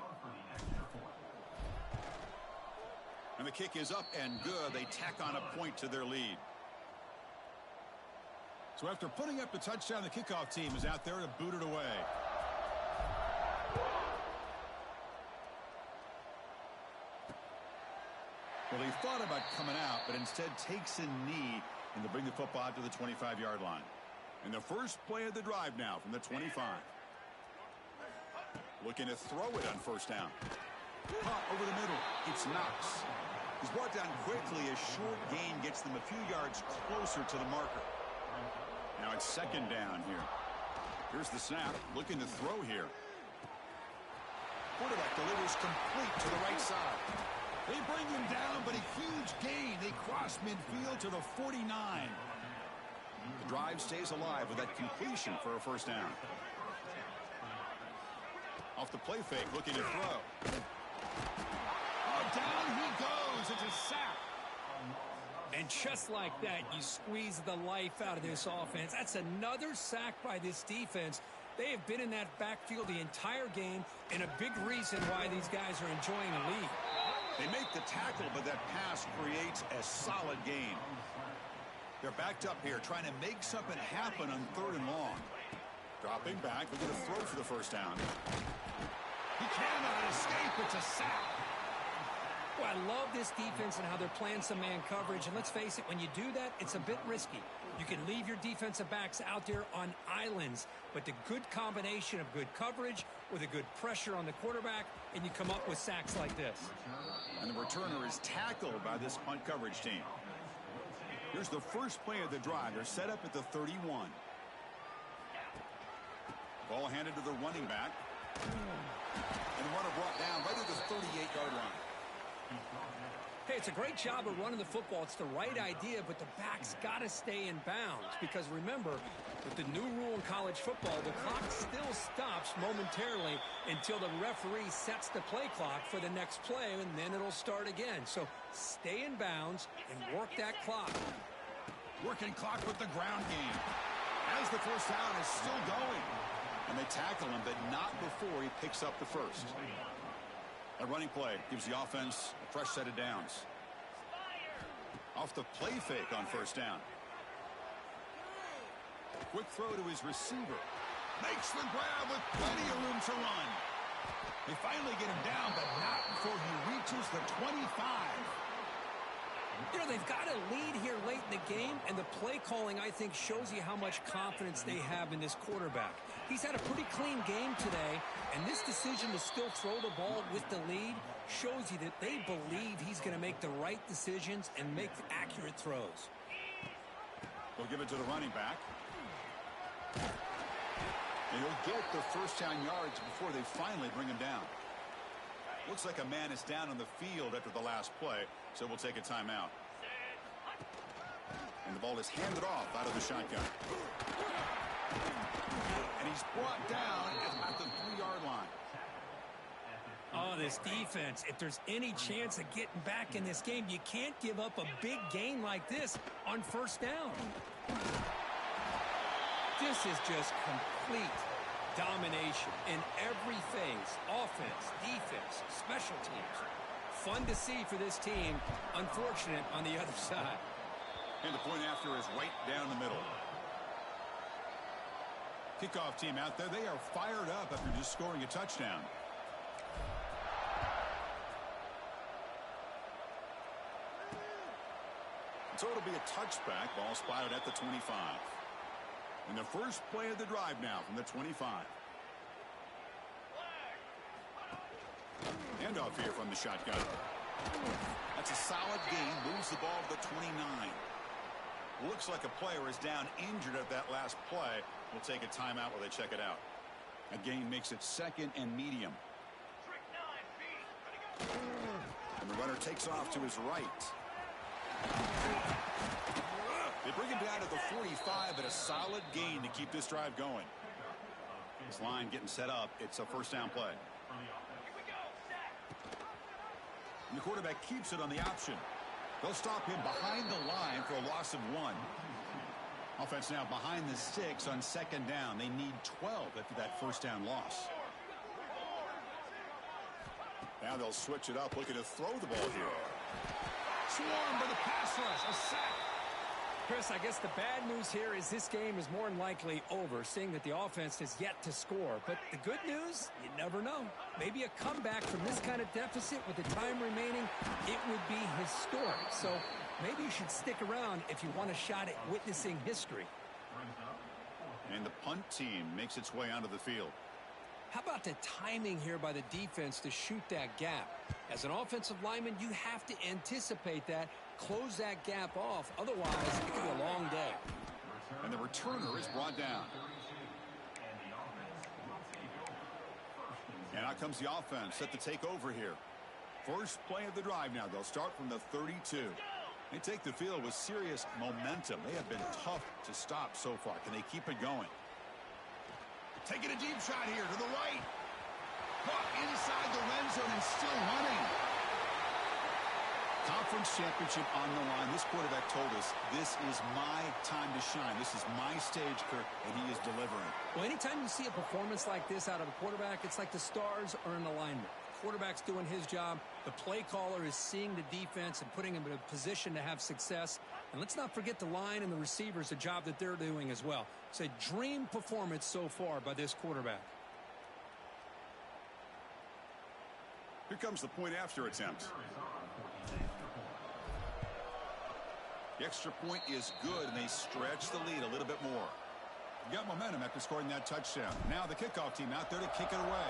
And the kick is up and good. They tack on a point to their lead. So after putting up the touchdown, the kickoff team is out there to boot it away. Well, he thought about coming out, but instead takes a knee and to bring the football out to the 25-yard line. And the first play of the drive now from the 25. Looking to throw it on first down. Pop over the middle. It's Knox. He's brought down quickly. A short gain gets them a few yards closer to the marker. Now it's second down here. Here's the snap. Looking to throw here. Quarterback delivers complete to the right side. They bring him down, but a huge gain. They cross midfield to the 49. The drive stays alive with that completion for a first down. Off the play fake, looking to throw. Oh, down he goes. It's a sack. And just like that, you squeeze the life out of this offense. That's another sack by this defense. They have been in that backfield the entire game, and a big reason why these guys are enjoying the lead. They make the tackle, but that pass creates a solid gain. They're backed up here, trying to make something happen on 3rd and long. Dropping back, looking to throw for the first down. He cannot escape. It's a sack. Well, I love this defense and how they're playing some man coverage. And let's face it, when you do that, it's a bit risky. You can leave your defensive backs out there on islands, but the good combination of good coverage with a good pressure on the quarterback, and you come up with sacks like this. And the returner is tackled by this punt coverage team. Here's the first play of the drive. They're set up at the 31. Ball handed to the running back. And the runner brought down right at the 38-yard line. Hey, it's a great job of running the football. It's the right idea, but the back's got to stay in bounds. Because remember, with the new rule in college football, the clock still stops momentarily until the referee sets the play clock for the next play, and then it'll start again. So stay in bounds and work that clock. Working clock with the ground game. As the first down is still going. And they tackle him, but not before he picks up the first. A running play gives the offense a fresh set of downs. Off the play fake on first down. Quick throw to his receiver. Makes the grab with plenty of room to run. They finally get him down, but not before he reaches the 25. You know, they've got a lead here late in the game, and the play calling, I think, shows you how much confidence they have in this quarterback. He's had a pretty clean game today, and this decision to still throw the ball with the lead shows you that they believe he's going to make the right decisions and make accurate throws. They'll give it to the running back. And he'll get the first down yards before they finally bring him down. Looks like a man is down on the field after the last play, so we'll take a timeout. And the ball is handed off out of the shotgun. And he's brought down at the 3-yard line. Oh, this defense, if there's any chance of getting back in this game, you can't give up a big gain like this on first down. This is just complete domination in every phase. Offense, defense, special teams. Fun to see for this team. Unfortunate on the other side. And the point after is right down the middle. Kickoff team out there. They are fired up after just scoring a touchdown. So it'll be a touchback. Ball spotted at the 25. And the first play of the drive now from the 25. Handoff here from the shotgun. That's a solid gain. Moves the ball to the 29. Looks like a player is down injured at that last play. We'll take a timeout while they check it out. A gain makes it 2nd and medium. And the runner takes off to his right. They bring him down to the 45, but a solid gain to keep this drive going. This line getting set up. It's a first down play. And the quarterback keeps it on the option. They'll stop him behind the line for a loss of 1. Offense now behind the 6 on 2nd down. They need 12 after that first down loss. Now they'll switch it up, looking to throw the ball here. Swarm by the pass rush. A sack. Chris, I guess the bad news here is this game is more than likely over, seeing that the offense has yet to score. But the good news, you never know. Maybe a comeback from this kind of deficit with the time remaining, it would be historic. So maybe you should stick around if you want a shot at witnessing history. And the punt team makes its way onto the field. How about the timing here by the defense to shoot that gap? As an offensive lineman, you have to anticipate that, close that gap off. Otherwise, it could be a long day. And the returner is brought down. And out comes the offense set to take over here. First play of the drive now. They'll start from the 32. They take the field with serious momentum. They have been tough to stop so far. Can they keep it going? Taking a deep shot here to the right. Caught inside the red zone and still running. Conference championship on the line. This quarterback told us, this is my time to shine. This is my stage, Kirk, and he is delivering. Well, anytime you see a performance like this out of a quarterback, it's like the stars are in alignment. Quarterback's doing his job. The play caller is seeing the defense and putting him in a position to have success. And let's not forget the line and the receivers, the job that they're doing as well. It's a dream performance so far by this quarterback. Here comes the point after attempt. The extra point is good, and they stretch the lead a little bit more. Got momentum after scoring that touchdown. Now the kickoff team out there to kick it away.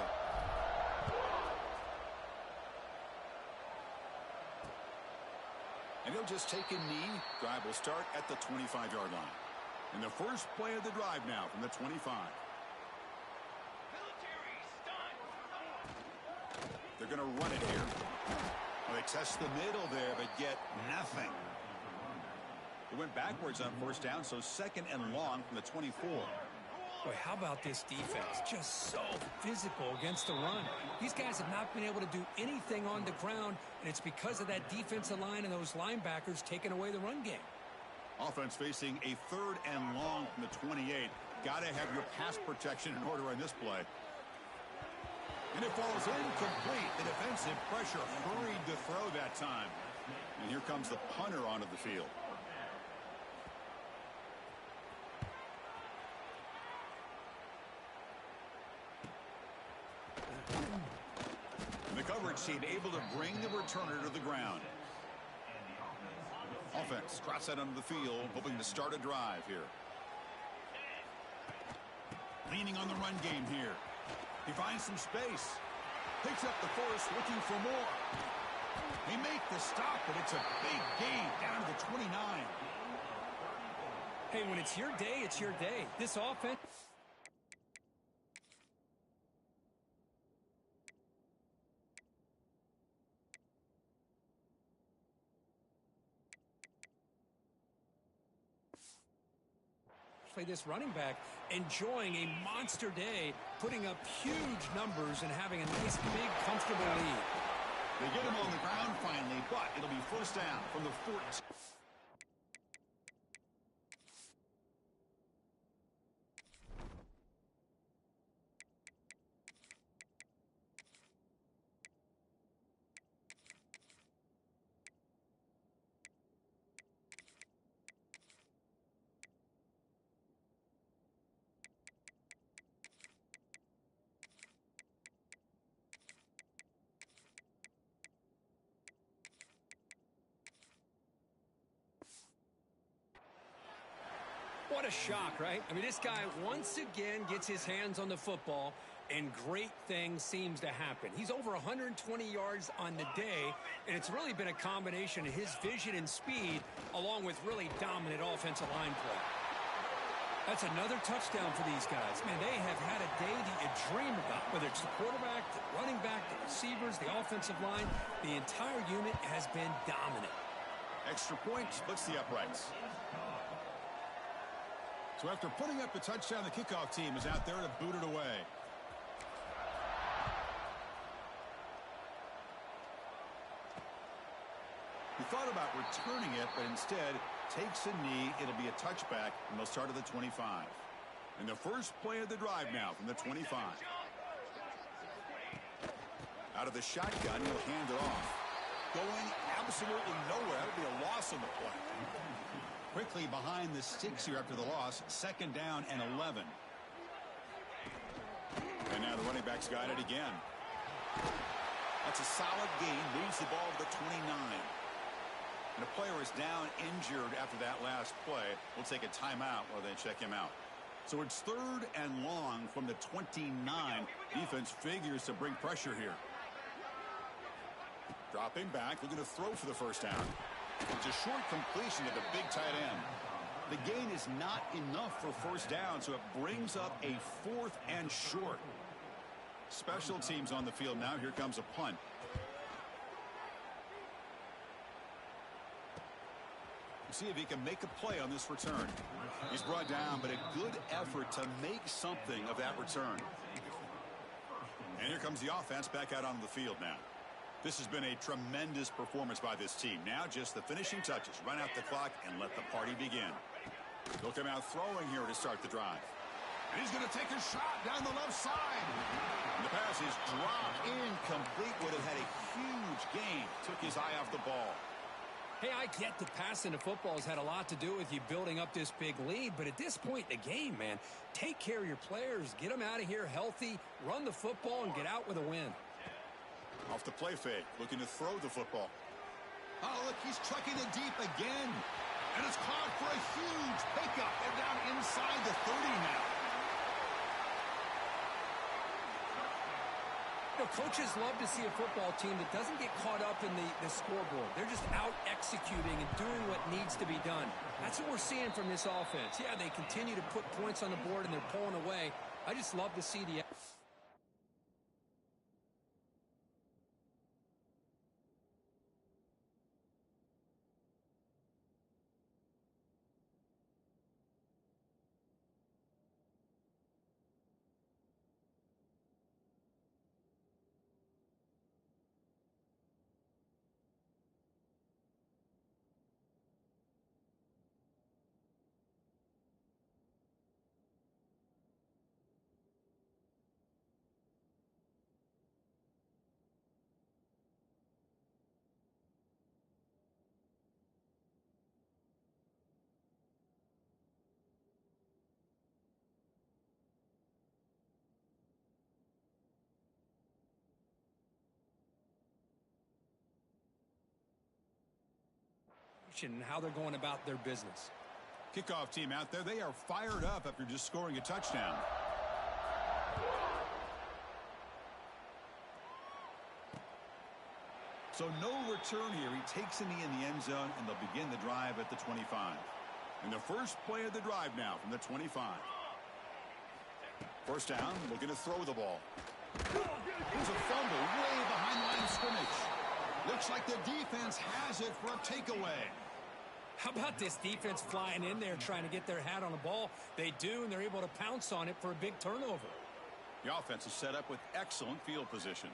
And he'll just take a knee. Drive will start at the 25-yard line. And the first play of the drive now from the 25. They're going to run it here. Well, they test the middle there, but get nothing. They went backwards on first down, so second and long from the 24. Boy, how about this defense? Just so physical against the run. These guys have not been able to do anything on the ground, and it's because of that defensive line and those linebackers taking away the run game. Offense facing a third and long from the 28. Got to have your pass protection in order on this play. And it falls incomplete. The defensive pressure hurried to throw that time. And here comes the punter onto the field. And the coverage team able to bring the returner to the ground. Offense cross that onto the field, hoping to start a drive here. Leaning on the run game here. He finds some space. Picks up the force, looking for more. They make the stop, but it's a big gain down to the 29. Hey, when it's your day, it's your day. This offense... this running back enjoying a monster day, putting up huge numbers and having a nice, big, comfortable lead. They get him on the ground finally, but it'll be first down from the 14. What a shock, right? I mean, this guy once again gets his hands on the football, and great things seems to happen. He's over 120 yards on the day, and it's really been a combination of his vision and speed, along with really dominant offensive line play. That's another touchdown for these guys. Man, they have had a day that you dream about, whether it's the quarterback, the running back, the receivers, the offensive line. The entire unit has been dominant. Extra point splits the uprights. So after putting up the touchdown, the kickoff team is out there to boot it away. He thought about returning it, but instead takes a knee. It'll be a touchback, and they'll start at the 25. And the first play of the drive now from the 25. Out of the shotgun, he'll hand it off. Going absolutely nowhere. That would be a loss on the play. Quickly behind the sticks here after the loss. 2nd down and 11. And now the running back's got it again. That's a solid gain. Moves the ball to the 29. And a player is down injured after that last play. We'll take a timeout while they check him out. So it's 3rd and long from the 29. Defense figures to bring pressure here. Dropping back, looking to throw for the 1st down. It's a short completion to the big tight end. The gain is not enough for 1st down, so it brings up a 4th and short. Special teams on the field now. Here comes a punt. See if he can make a play on this return. He's brought down, but a good effort to make something of that return. And here comes the offense back out onto the field now. This has been a tremendous performance by this team. Now just the finishing touches. Run out the clock and let the party begin. They'll come out throwing here to start the drive. And he's going to take a shot down the left side. And the pass is dropped incomplete. Would have had a huge gain. Took his eye off the ball. Hey, I get that passing the football has had a lot to do with you building up this big lead, but at this point in the game, man, take care of your players, get them out of here healthy, run the football, and get out with a win. Off the play fake, looking to throw the football. Oh, look, he's trucking it deep again. And it's caught for a huge pickup. They're down inside the 30 now. You know, coaches love to see a football team that doesn't get caught up in the scoreboard. They're just out executing and doing what needs to be done. That's what we're seeing from this offense. Yeah, they continue to put points on the board and they're pulling away. I just love to see the... and how they're going about their business. Kickoff team out there. They are fired up after just scoring a touchdown. So no return here. He takes in the end zone, and they'll begin the drive at the 25. And the first play of the drive now from the 25. 1st down, looking to throw the ball. There's a fumble way behind line of scrimmage. Looks like the defense has it for a takeaway. How about this defense flying in there trying to get their hat on the ball? They do, and they're able to pounce on it for a big turnover. The offense is set up with excellent field position.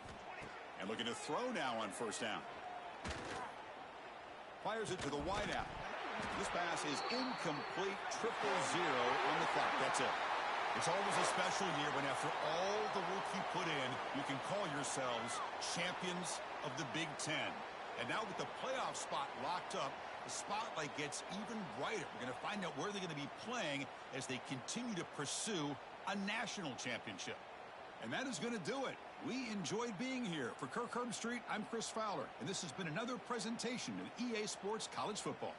And looking to throw now on 1st down. Fires it to the wideout. This pass is incomplete. 0-0 on the clock. That's it. It's always a special year when after all the work you put in, you can call yourselves champions of the Big Ten. And now with the playoff spot locked up, the spotlight gets even brighter. We're going to find out where they're going to be playing as they continue to pursue a national championship. And that is going to do it. We enjoyed being here. For Kirk Herbstreit, I'm Chris Fowler, and this has been another presentation of EA Sports College Football.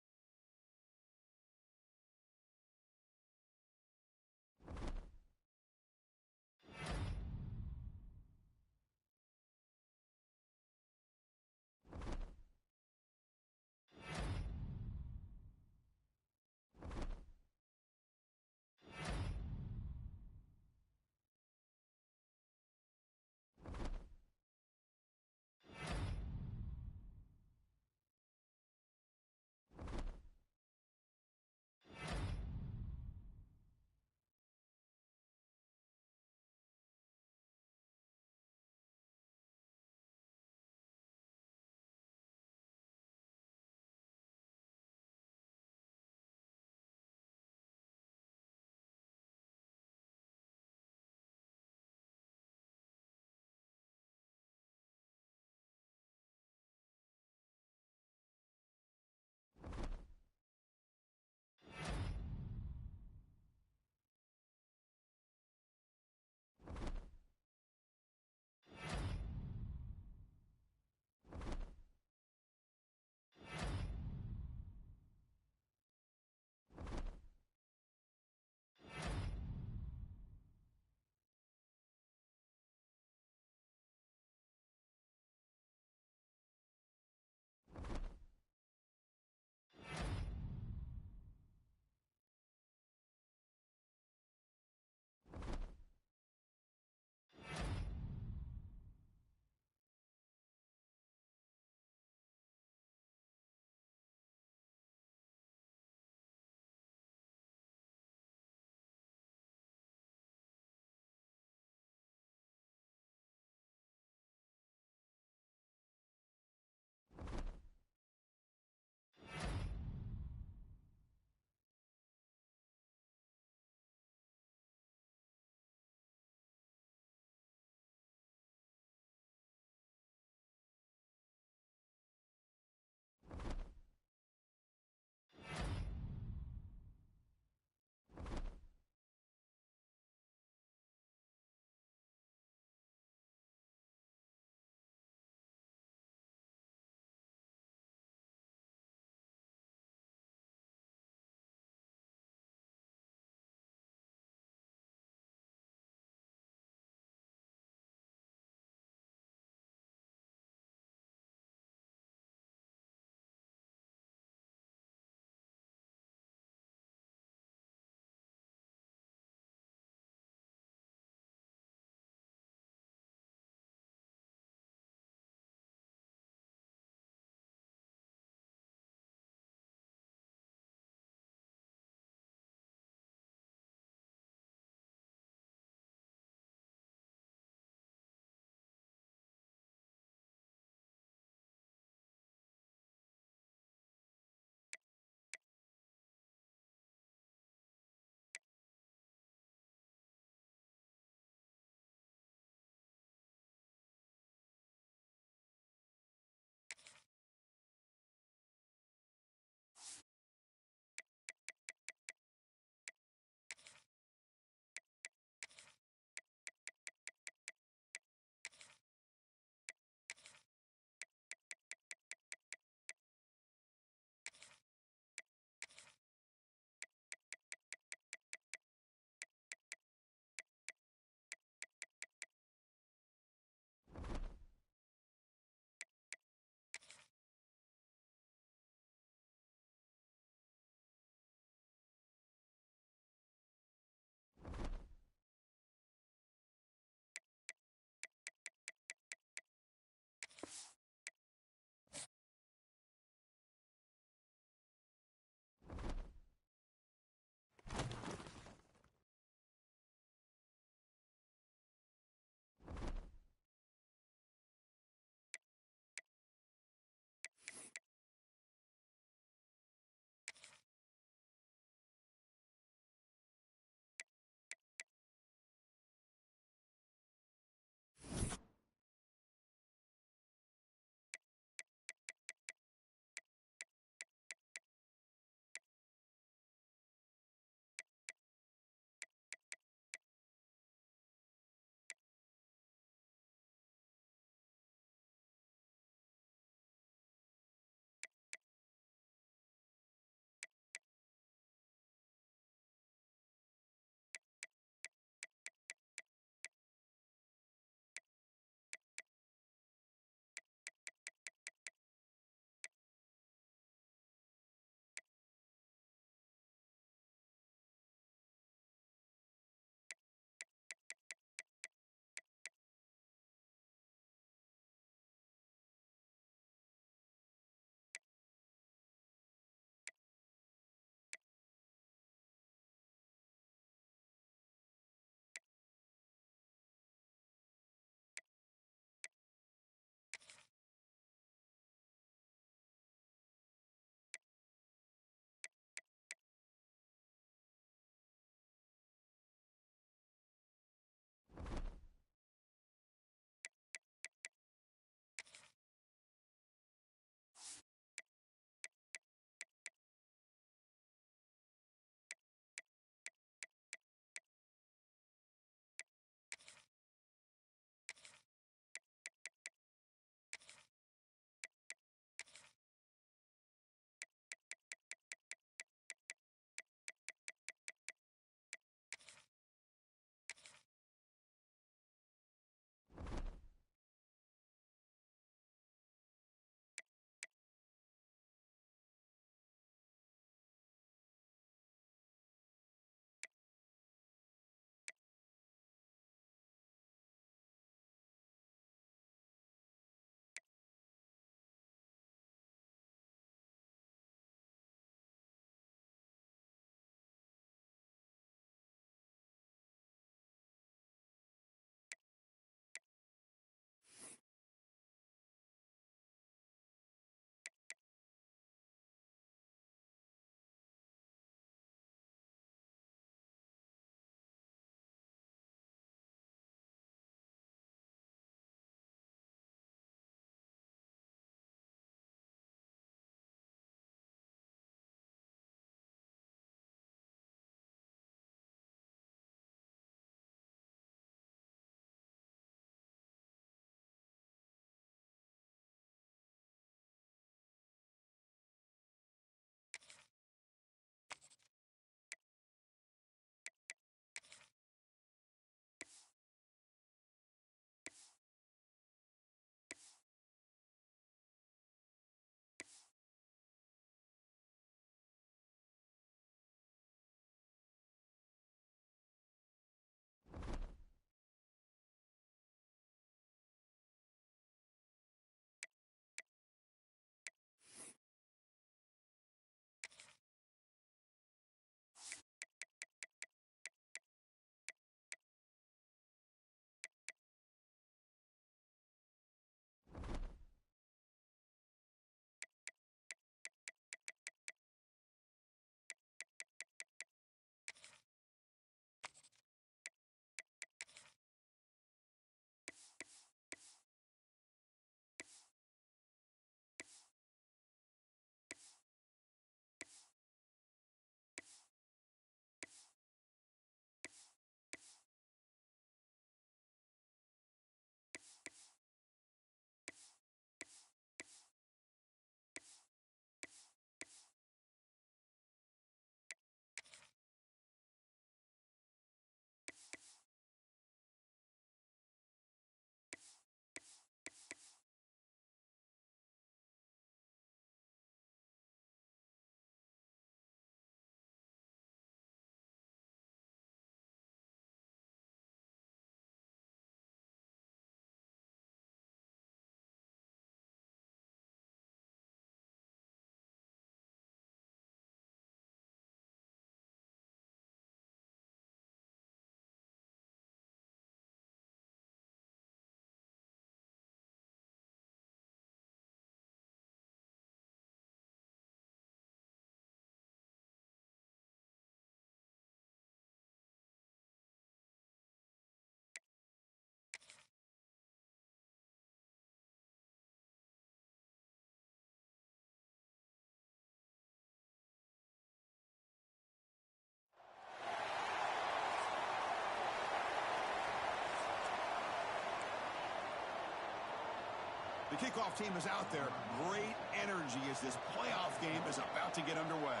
The kickoff team is out there. Great energy as this playoff game is about to get underway.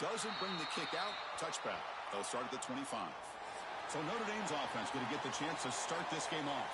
Doesn't bring the kick out. Touchback. They'll start at the 25. So Notre Dame's offense going to get the chance to start this game off.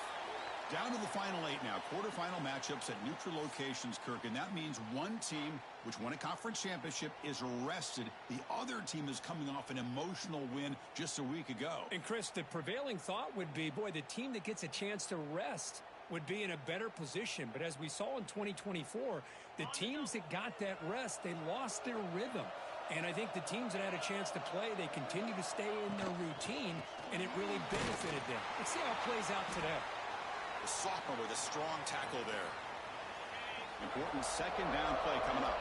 Down to the final 8 now. Quarterfinal matchups at neutral locations, Kirk. And that means one team, which won a conference championship, is rested. The other team is coming off an emotional win just a week ago. And, Chris, the prevailing thought would be, boy, the team that gets a chance to rest would be in a better position. But as we saw in 2024, the teams that got that rest, they lost their rhythm. And I think the teams that had a chance to play, they continue to stay in their routine, and it really benefited them. Let's see how it plays out today. The sophomore with a strong tackle there. Important second down play coming up.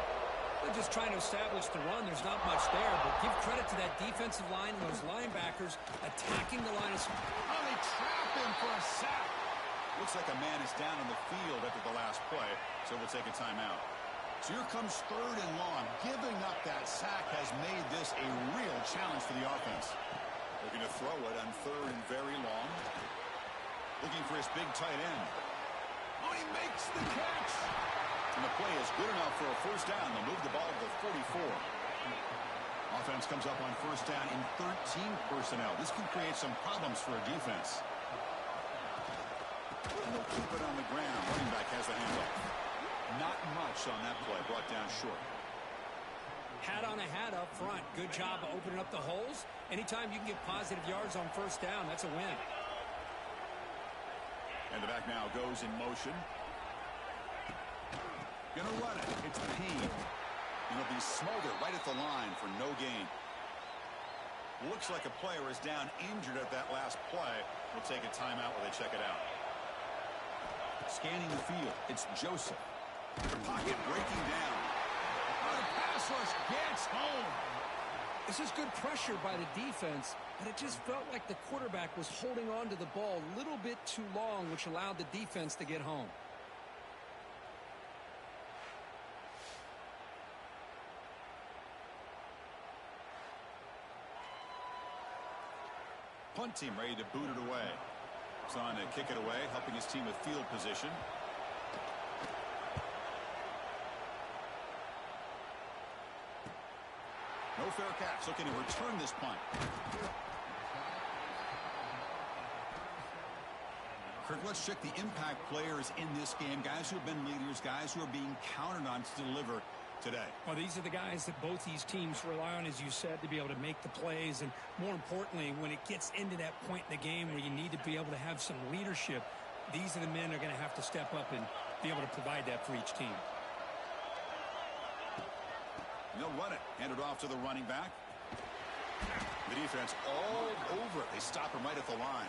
They're just trying to establish the run. There's not much there, but give credit to that defensive line and those linebackers attacking the line. Oh, they trap him for a sack. Looks like a man is down on the field after the last play, so we'll take a timeout. So here comes 3rd and long. Giving up that sack has made this a real challenge for the offense. Looking to throw it on 3rd and very long. Looking for his big tight end. Oh, he makes the catch. And the play is good enough for a first down. They'll move the ball to the 44. Offense comes up on first down in 13 personnel. This can create some problems for a defense. And they'll keep it on the ground. Running back has the handoff. Not much on that play. Brought down short. Hat on a hat up front. Good job of opening up the holes. Anytime you can get positive yards on first down, that's a win. And the back now goes in motion. Gonna run it. It's Payne. It'll be smothered right at the line for no gain. Looks like a player is down injured at that last play. We'll take a timeout while they check it out. Scanning the field. It's Joseph. The pocket breaking down. Oh, the pass rush gets home. This is good pressure by the defense, but it just felt like the quarterback was holding on to the ball a little bit too long, which allowed the defense to get home. Punt team ready to boot it away. It's on to kick it away, helping his team with field position. No fair catch. Looking to return this punt. Kirk, let's check the impact players in this game. Guys who have been leaders, guys who are being counted on to deliver today. Well, these are the guys that both these teams rely on, as you said, to be able to make the plays. And more importantly, when it gets into that point in the game where you need to be able to have some leadership, these are the men that are going to have to step up and be able to provide that for each team. They'll run it. Hand it off to the running back. The defense all over it. They stop him right at the line.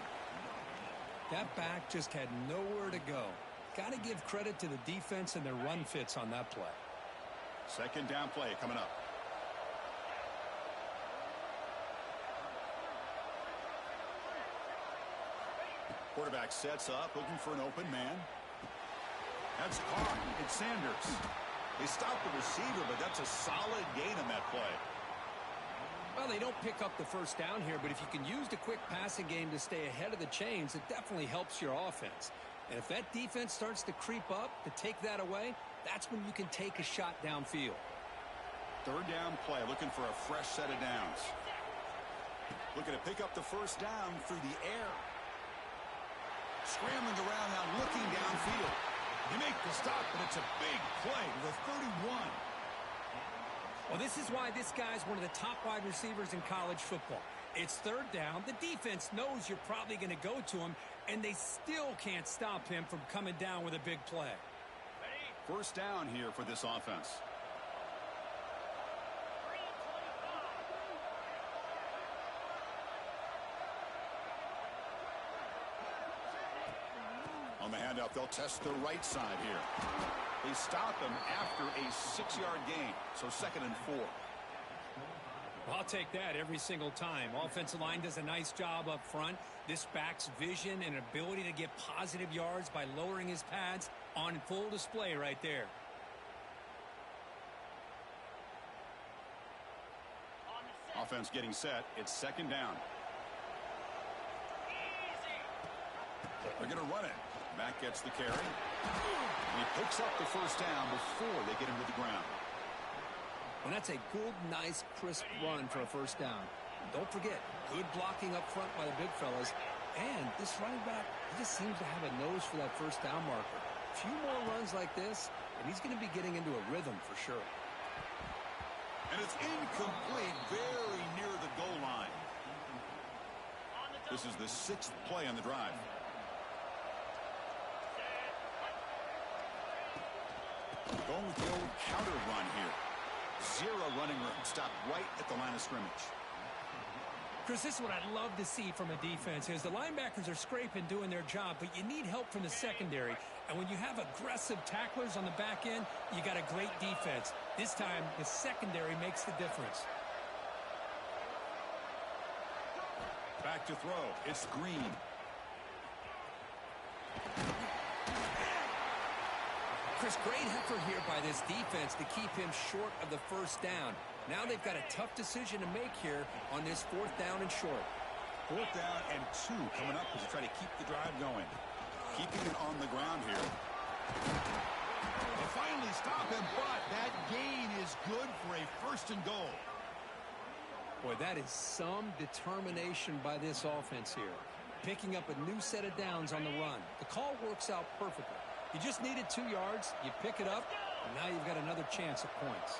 That back just had nowhere to go. Got to give credit to the defense and their run fits on that play. Second down play coming up. Quarterback sets up, looking for an open man. That's caught. It's Sanders. They stopped the receiver, but that's a solid gain on that play. Well, they don't pick up the first down here, but if you can use the quick passing game to stay ahead of the chains, it definitely helps your offense. And if that defense starts to creep up to take that away, that's when you can take a shot downfield. Third down play, looking for a fresh set of downs. Looking to pick up the first down through the air. Scrambling around now, looking downfield. You make the stop, but it's a big play to the 31. Well, this is why this guy's one of the top wide receivers in college football. It's third down. The defense knows you're probably going to go to him, and they still can't stop him from coming down with a big play. First down here for this offense. On the handoff, they'll test the right side here. They stop him after a 6-yard gain, so 2nd and 4. Well, I'll take that every single time. Offensive line does a nice job up front. This back's vision and ability to get positive yards by lowering his pads on full display right there. Offense getting set. It's second down. They're going to run it. Back gets the carry. And he picks up the first down before they get him to the ground. And that's a good, nice, crisp run for a first down. Don't forget, good blocking up front by the big fellas. And this running back, he just seems to have a nose for that first down marker. A few more runs like this, and he's going to be getting into a rhythm for sure. And it's incomplete, very near the goal line. This is the 6th play on the drive. Going with the old counter run here. 0 running room. Stopped right at the line of scrimmage. Chris, this is what I'd love to see from a defense is the linebackers are scraping, doing their job, but you need help from the secondary. And when you have aggressive tacklers on the back end, you got a great defense. This time, the secondary makes the difference. Back to throw. It's Green. Chris, great effort here by this defense to keep him short of the first down. Now they've got a tough decision to make here on this 4th down and short. 4th down and 2 coming up as they try to keep the drive going. Keeping it on the ground here. They finally stop him, but that gain is good for a 1st and goal. Boy, that is some determination by this offense here. Picking up a new set of downs on the run. The call works out perfectly. You just needed 2 yards, you pick it up, and now you've got another chance at points.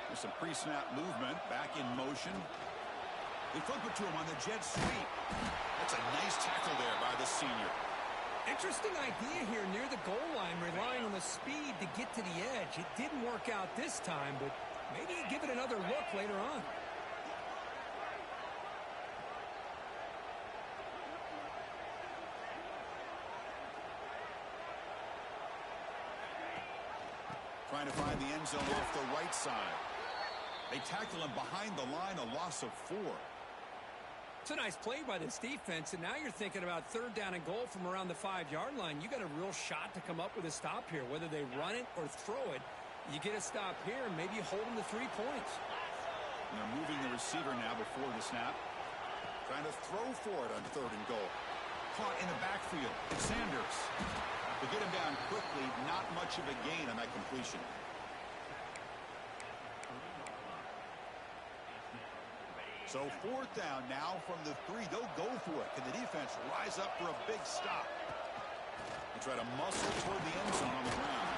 There's some pre-snap movement, back in motion. They flip it to him on the jet sweep. That's a nice tackle there by the senior. Interesting idea here near the goal line, relying on the speed to get to the edge. It didn't work out this time, but maybe you give it another look later on. Trying to find the end zone off the right side. They tackle him behind the line, a loss of 4. It's a nice play by this defense, and now you're thinking about 3rd down and goal from around the 5-yard line. You got a real shot to come up with a stop here. Whether they run it or throw it, you get a stop here, and maybe you hold them to 3 points. And they're moving the receiver now before the snap. Trying to throw for it on 3rd and goal. Caught in the backfield. Sanders. To get him down quickly, not much of a gain on that completion. So 4th down now from the 3. They'll go for it. Can the defense rise up for a big stop? They try to muscle toward the end zone on the ground.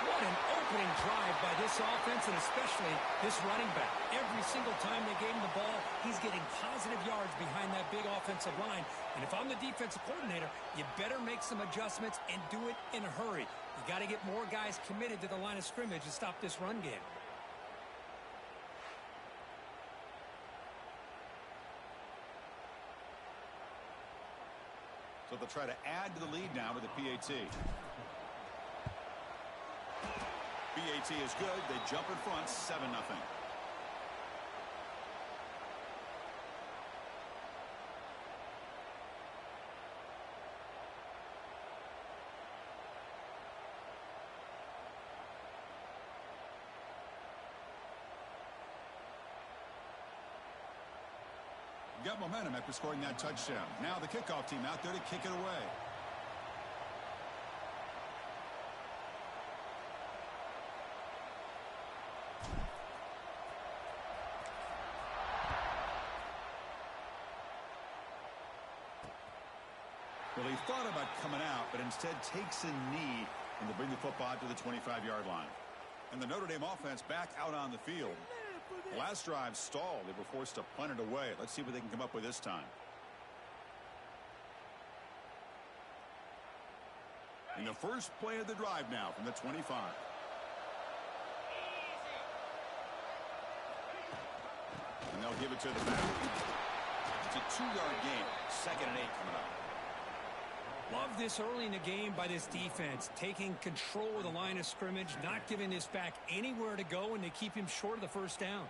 What an opening drive by this offense, and especially this running back. Every single time they gave him the ball, he's getting positive yards behind that big offensive line. And if I'm the defensive coordinator, you better make some adjustments and do it in a hurry. You got to get more guys committed to the line of scrimmage to stop this run game. So they'll try to add to the lead now with the PAT. PAT is good. They jump in front, 7-0. Got momentum after scoring that touchdown. Now the kickoff team out there to kick it away. Well, he thought about coming out, but instead takes a knee and to bring the football to the 25-yard line. And the Notre Dame offense back out on the field. Last drive stalled. They were forced to punt it away. Let's see what they can come up with this time. In the first play of the drive now from the 25. And they'll give it to the back. It's a 2-yard gain. 2nd and 8 coming up. Love this early in the game by this defense, taking control of the line of scrimmage, not giving this back anywhere to go, and they keep him short of the first down.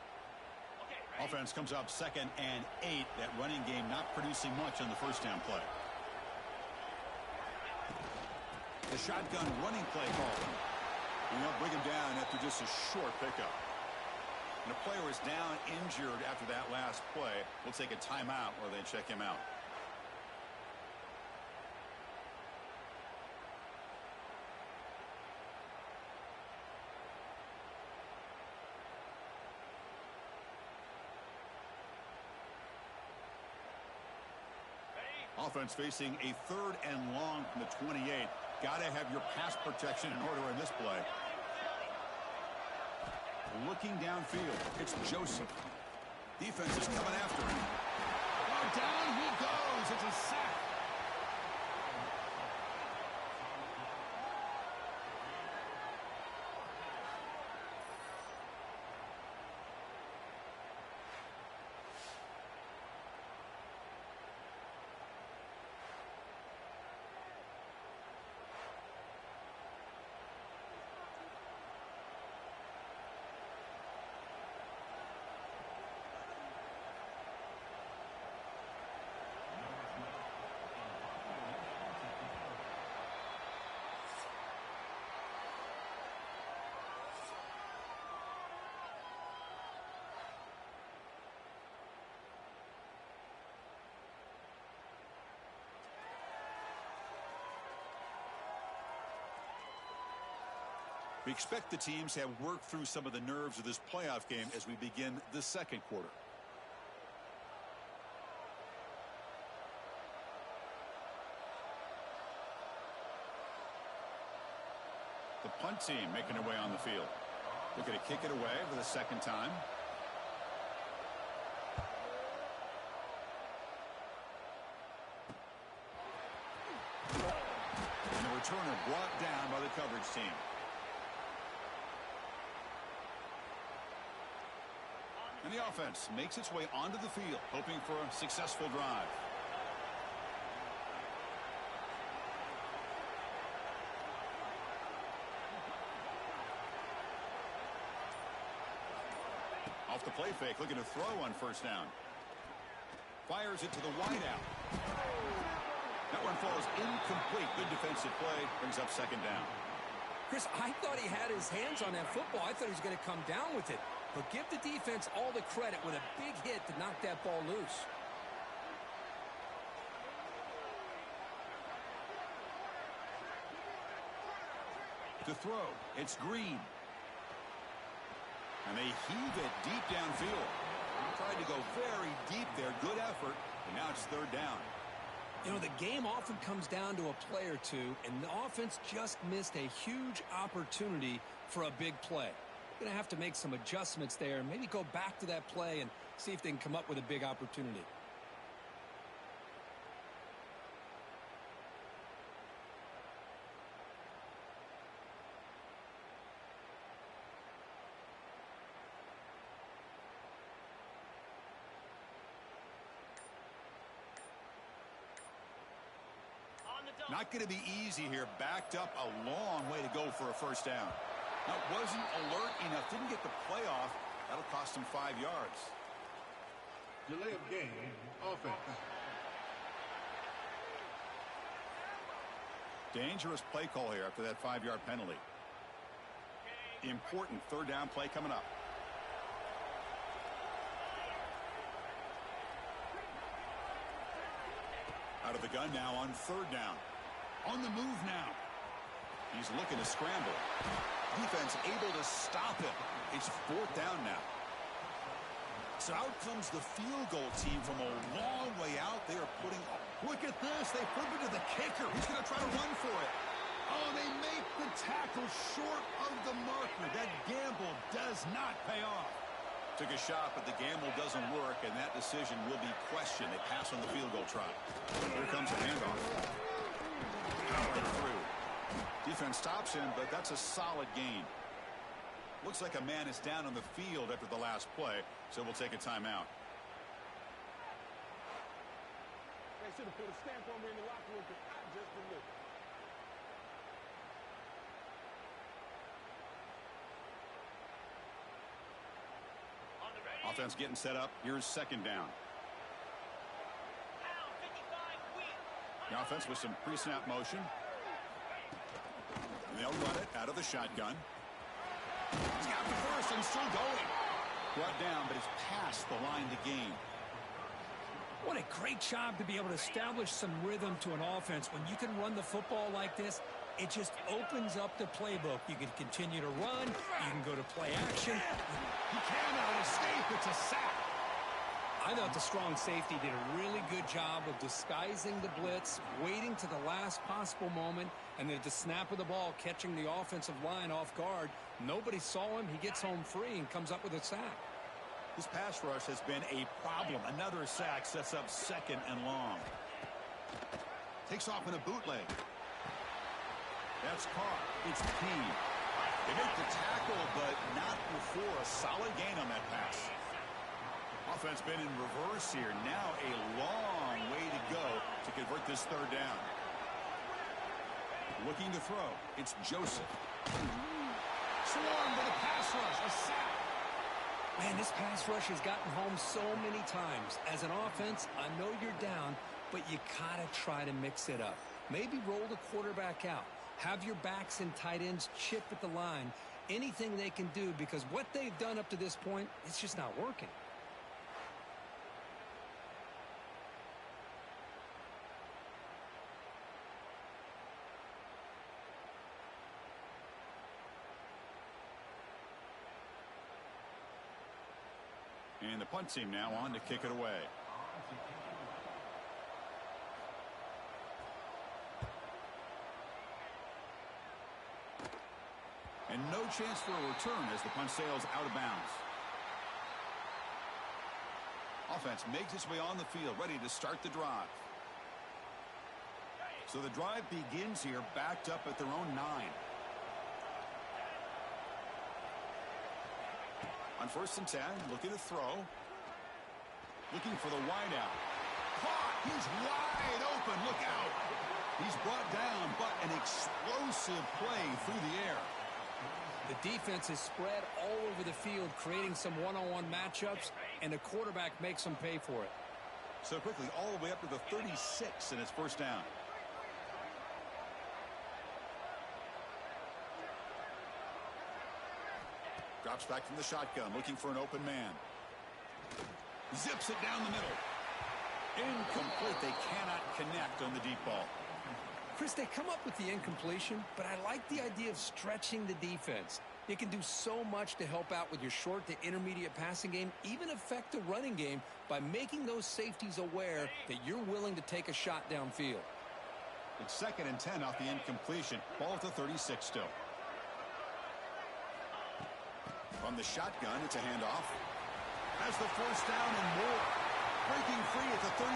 Offense comes up 2nd and 8. That running game not producing much on the first down play. The shotgun running play call. And they'll bring him down after just a short pickup. And a player is down injured after that last play. We'll take a timeout while they check him out. Offense facing a 3rd and long from the 28. Got to have your pass protection in order in this play. Looking downfield, it's Joseph. Defense is coming after him. Oh, down he goes. It's a sack. We expect the teams to have worked through some of the nerves of this playoff game as we begin the second quarter. The punt team making their way on the field. They're going to kick it away for the second time. And the returner brought down by the coverage team. And the offense makes its way onto the field, hoping for a successful drive. Off the play fake, looking to throw on first down. Fires it to the wideout. That one falls incomplete. Good defensive play, brings up second down. Chris, I thought he had his hands on that football. I thought he was going to come down with it. But give the defense all the credit with a big hit to knock that ball loose. To throw, it's Green. And they heave it deep downfield. Tried to go very deep there. Good effort. And now it's third down. You know, the game often comes down to a play or two, and the offense just missed a huge opportunity for a big play. Going to have to make some adjustments there, maybe go back to that play and see if they can come up with a big opportunity. Not going to be easy here. Backed up a long way to go for a first down. Now, wasn't alert enough. Didn't get the play off. That'll cost him 5 yards. Delay of game, offense. Dangerous play call here after that 5-yard penalty. Important third down play coming up. Out of the gun now on third down. On the move now. He's looking to scramble. Defense able to stop him. It's fourth down now. So out comes the field goal team from a long way out. They are putting... Look at this. They flip it to the kicker. He's going to try to run for it. Oh, they make the tackle short of the marker. That gamble does not pay off. Took a shot, but the gamble doesn't work, and that decision will be questioned. They pass on the field goal try. Here comes a handoff. Powering through. Defense stops him, but that's a solid gain. Looks like a man is down on the field after the last play, so we'll take a timeout. They should have put a stamp on me in the locker room because I just delivered. Offense getting set up. Here's second down. The offense with some pre-snap motion. They'll run it out of the shotgun. He's got the first and still going. Brought down, but it's past the line to gain. What a great job to be able to establish some rhythm to an offense. When you can run the football like this, it just opens up the playbook. You can continue to run. You can go to play action. He cannot escape. It's a sack. I thought the strong safety did a really good job of disguising the blitz, waiting to the last possible moment, and then at the snap of the ball, catching the offensive line off guard. Nobody saw him. He gets home free and comes up with a sack. This pass rush has been a problem. Another sack sets up second and long. Takes off in a bootleg. That's caught. It's key. They make the tackle, but not before a solid gain on that pass. Offense been in reverse here. Now a long way to go to convert this third down. Looking to throw. It's Joseph. Swarmed with a pass rush. A sack. Man, this pass rush has gotten home so many times. As an offense, I know you're down, but you gotta try to mix it up. Maybe roll the quarterback out. Have your backs and tight ends chip at the line. Anything they can do, because what they've done up to this point, it's just not working. And the punt team now on to kick it away. And no chance for a return as the punt sails out of bounds. Offense makes its way on the field, ready to start the drive. So the drive begins here, backed up at their own 9. On 1st and 10, looking to throw. Looking for the wideout. Caught! He's wide open. Look out! He's brought down, but an explosive play through the air. The defense is spread all over the field, creating some one-on-one matchups, and the quarterback makes them pay for it. So quickly, all the way up to the 36, and it's first down. Drops back from the shotgun, looking for an open man. Zips it down the middle. Incomplete. They cannot connect on the deep ball. Chris, they come up with the incompletion, but I like the idea of stretching the defense. It can do so much to help out with your short to intermediate passing game, even affect the running game by making those safeties aware that you're willing to take a shot downfield. It's 2nd and 10 off the incompletion. Ball at the 36 still. From the shotgun, it's a handoff. Has the first down and more. Breaking free at the 35.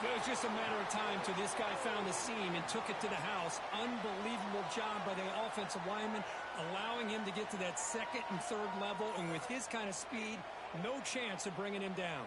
It was just a matter of time till this guy found the seam and took it to the house. Unbelievable job by the offensive lineman, allowing him to get to that 2nd and 3rd level, and with his kind of speed, no chance of bringing him down.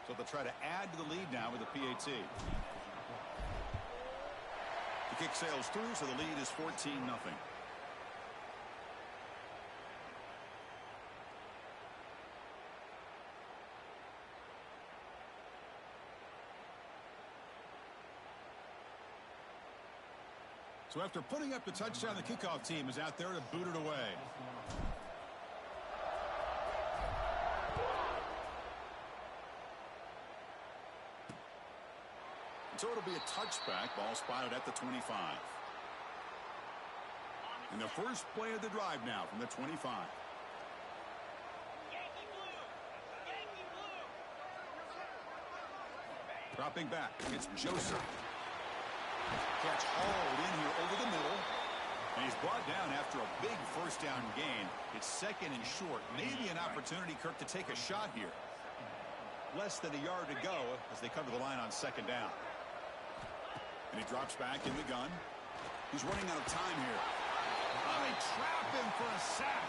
So they'll try to add to the lead now with a PAT. The kick sails through, so the lead is 14-0. So after putting up the touchdown, the kickoff team is out there to boot it away. So it'll be a touchback. Ball spotted at the 25. And the first play of the drive now from the 25. Dropping back. It's Joseph. Catch hauled in here over the middle. And he's brought down after a big first down gain. It's 2nd and short. Maybe an opportunity, Kirk, to take a shot here. Less than a yard to go as they come to the line on 2nd down. And he drops back in the gun. He's running out of time here. Oh, they trap him for a sack.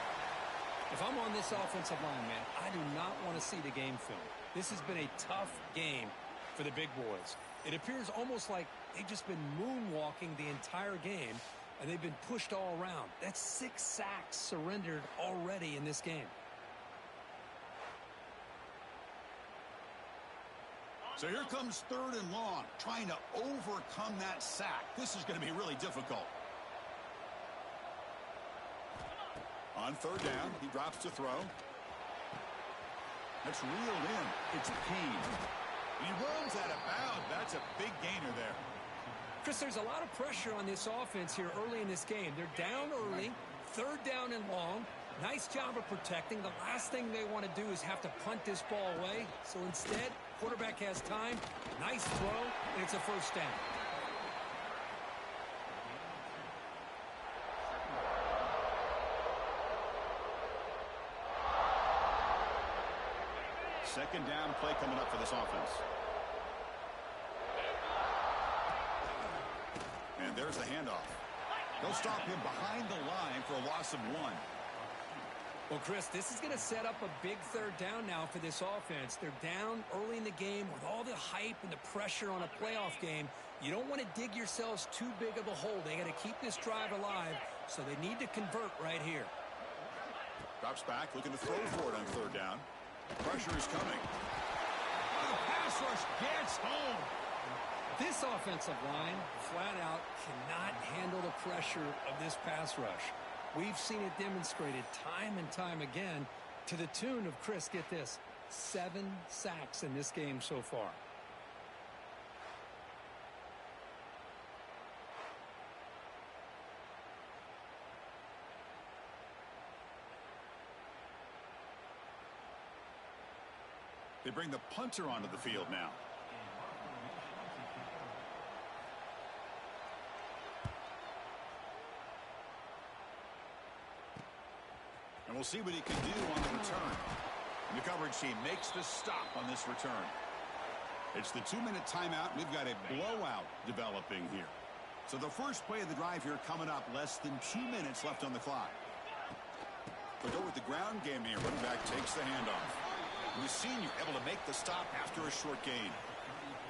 If I'm on this offensive line, man, I do not want to see the game film. This has been a tough game for the big boys. It appears almost like they've just been moonwalking the entire game, and they've been pushed all around. That's 6 sacks surrendered already in this game. So here comes 3rd and long, trying to overcome that sack. This is going to be really difficult. On 3rd down, he drops to throw. That's reeled in. It's Payne. He runs out of bounds. That's a big gainer there. Chris, there's a lot of pressure on this offense here early in this game. They're down early, 3rd down and long. Nice job of protecting. The last thing they want to do is have to punt this ball away. So instead, quarterback has time. Nice throw, and it's a 1st down. Second down play coming up for this offense. And there's the handoff. They'll stop him behind the line for a loss of 1. Well, Chris, this is going to set up a big 3rd down now for this offense. They're down early in the game with all the hype and the pressure on a playoff game. You don't want to dig yourselves too big of a hole. They got to keep this drive alive, so they need to convert right here. Drops back, looking to throw for it on 3rd down. Pressure is coming. The pass rush gets home. This offensive line, flat out, cannot handle the pressure of this pass rush. We've seen it demonstrated time and time again to the tune of, Chris, get this, 7 sacks in this game so far. They bring the punter onto the field now. And we'll see what he can do on the return. And the coverage team makes the stop on this return. It's the 2-minute timeout. We've got a blowout developing here. So the first play of the drive here coming up, less than 2 minutes left on the clock. They'll go with the ground game here. Running back takes the handoff. We've seen you able to make the stop after a short gain.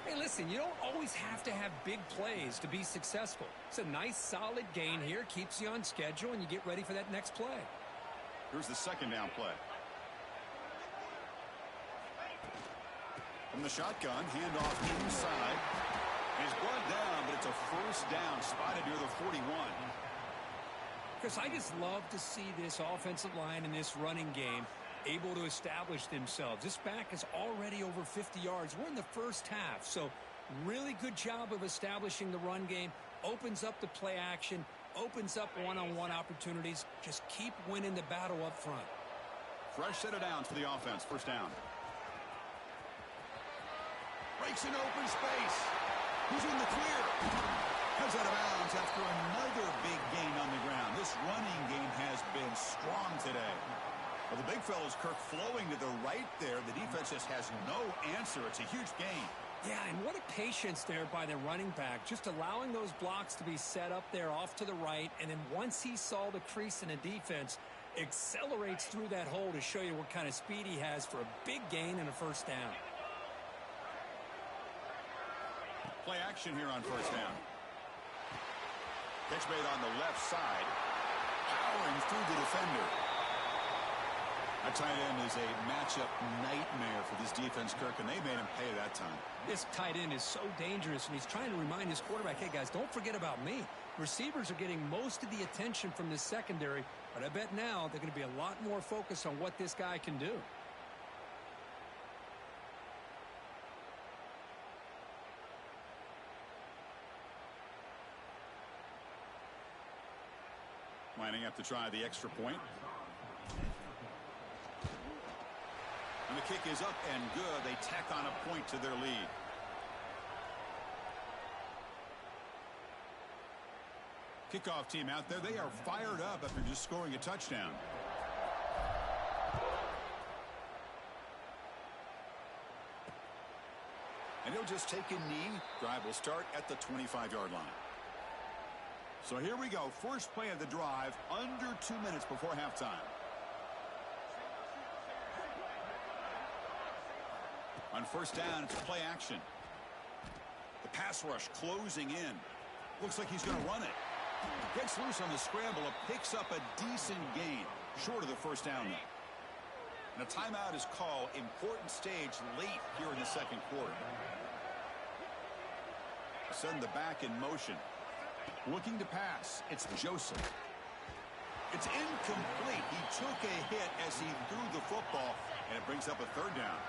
Hey, listen, you don't always have to have big plays to be successful. It's a nice, solid gain here. Keeps you on schedule, and you get ready for that next play. Here's the 2nd down play. From the shotgun, handoff inside. He's brought down, but it's a 1st down, spotted near the 41. Chris, I just love to see this offensive line in this running game able to establish themselves. This back is already over 50 yards. We're in the first half, so really good job of establishing the run game. Opens up the play action, opens up one-on-one opportunities. Just keep winning the battle up front. Fresh set of downs for the offense. 1st down. Breaks in open space. Who's in the clear? Comes out of bounds after another big gain on the ground. This running game has been strong today. Well, the big fella's Kirk flowing to the right there. The defense just has no answer. It's a huge gain. Yeah, and what a patience there by the running back. Just allowing those blocks to be set up there off to the right. And then once he saw the crease in the defense, accelerates through that hole to show you what kind of speed he has for a big gain and a 1st down. Play action here on 1st down. Catch made on the left side. Powering through the defender. That tight end is a matchup nightmare for this defense, Kirk, and they made him pay that time. This tight end is so dangerous, and he's trying to remind his quarterback, hey, guys, don't forget about me. Receivers are getting most of the attention from this secondary, but I bet now they're going to be a lot more focused on what this guy can do. Lining up to try the extra point. And the kick is up and good. They tack on a point to their lead. Kickoff team out there. They are fired up after just scoring a touchdown. And he'll just take a knee. Drive will start at the 25-yard line. So here we go. First play of the drive, under 2 minutes before halftime. On 1st down, it's play action. The pass rush closing in. Looks like he's going to run it. Gets loose on the scramble and picks up a decent gain. Short of the first down, though. And a timeout is called. Important stage late here in the second quarter. Send the back in motion. Looking to pass. It's Joseph. It's incomplete. He took a hit as he threw the football, and it brings up a third down.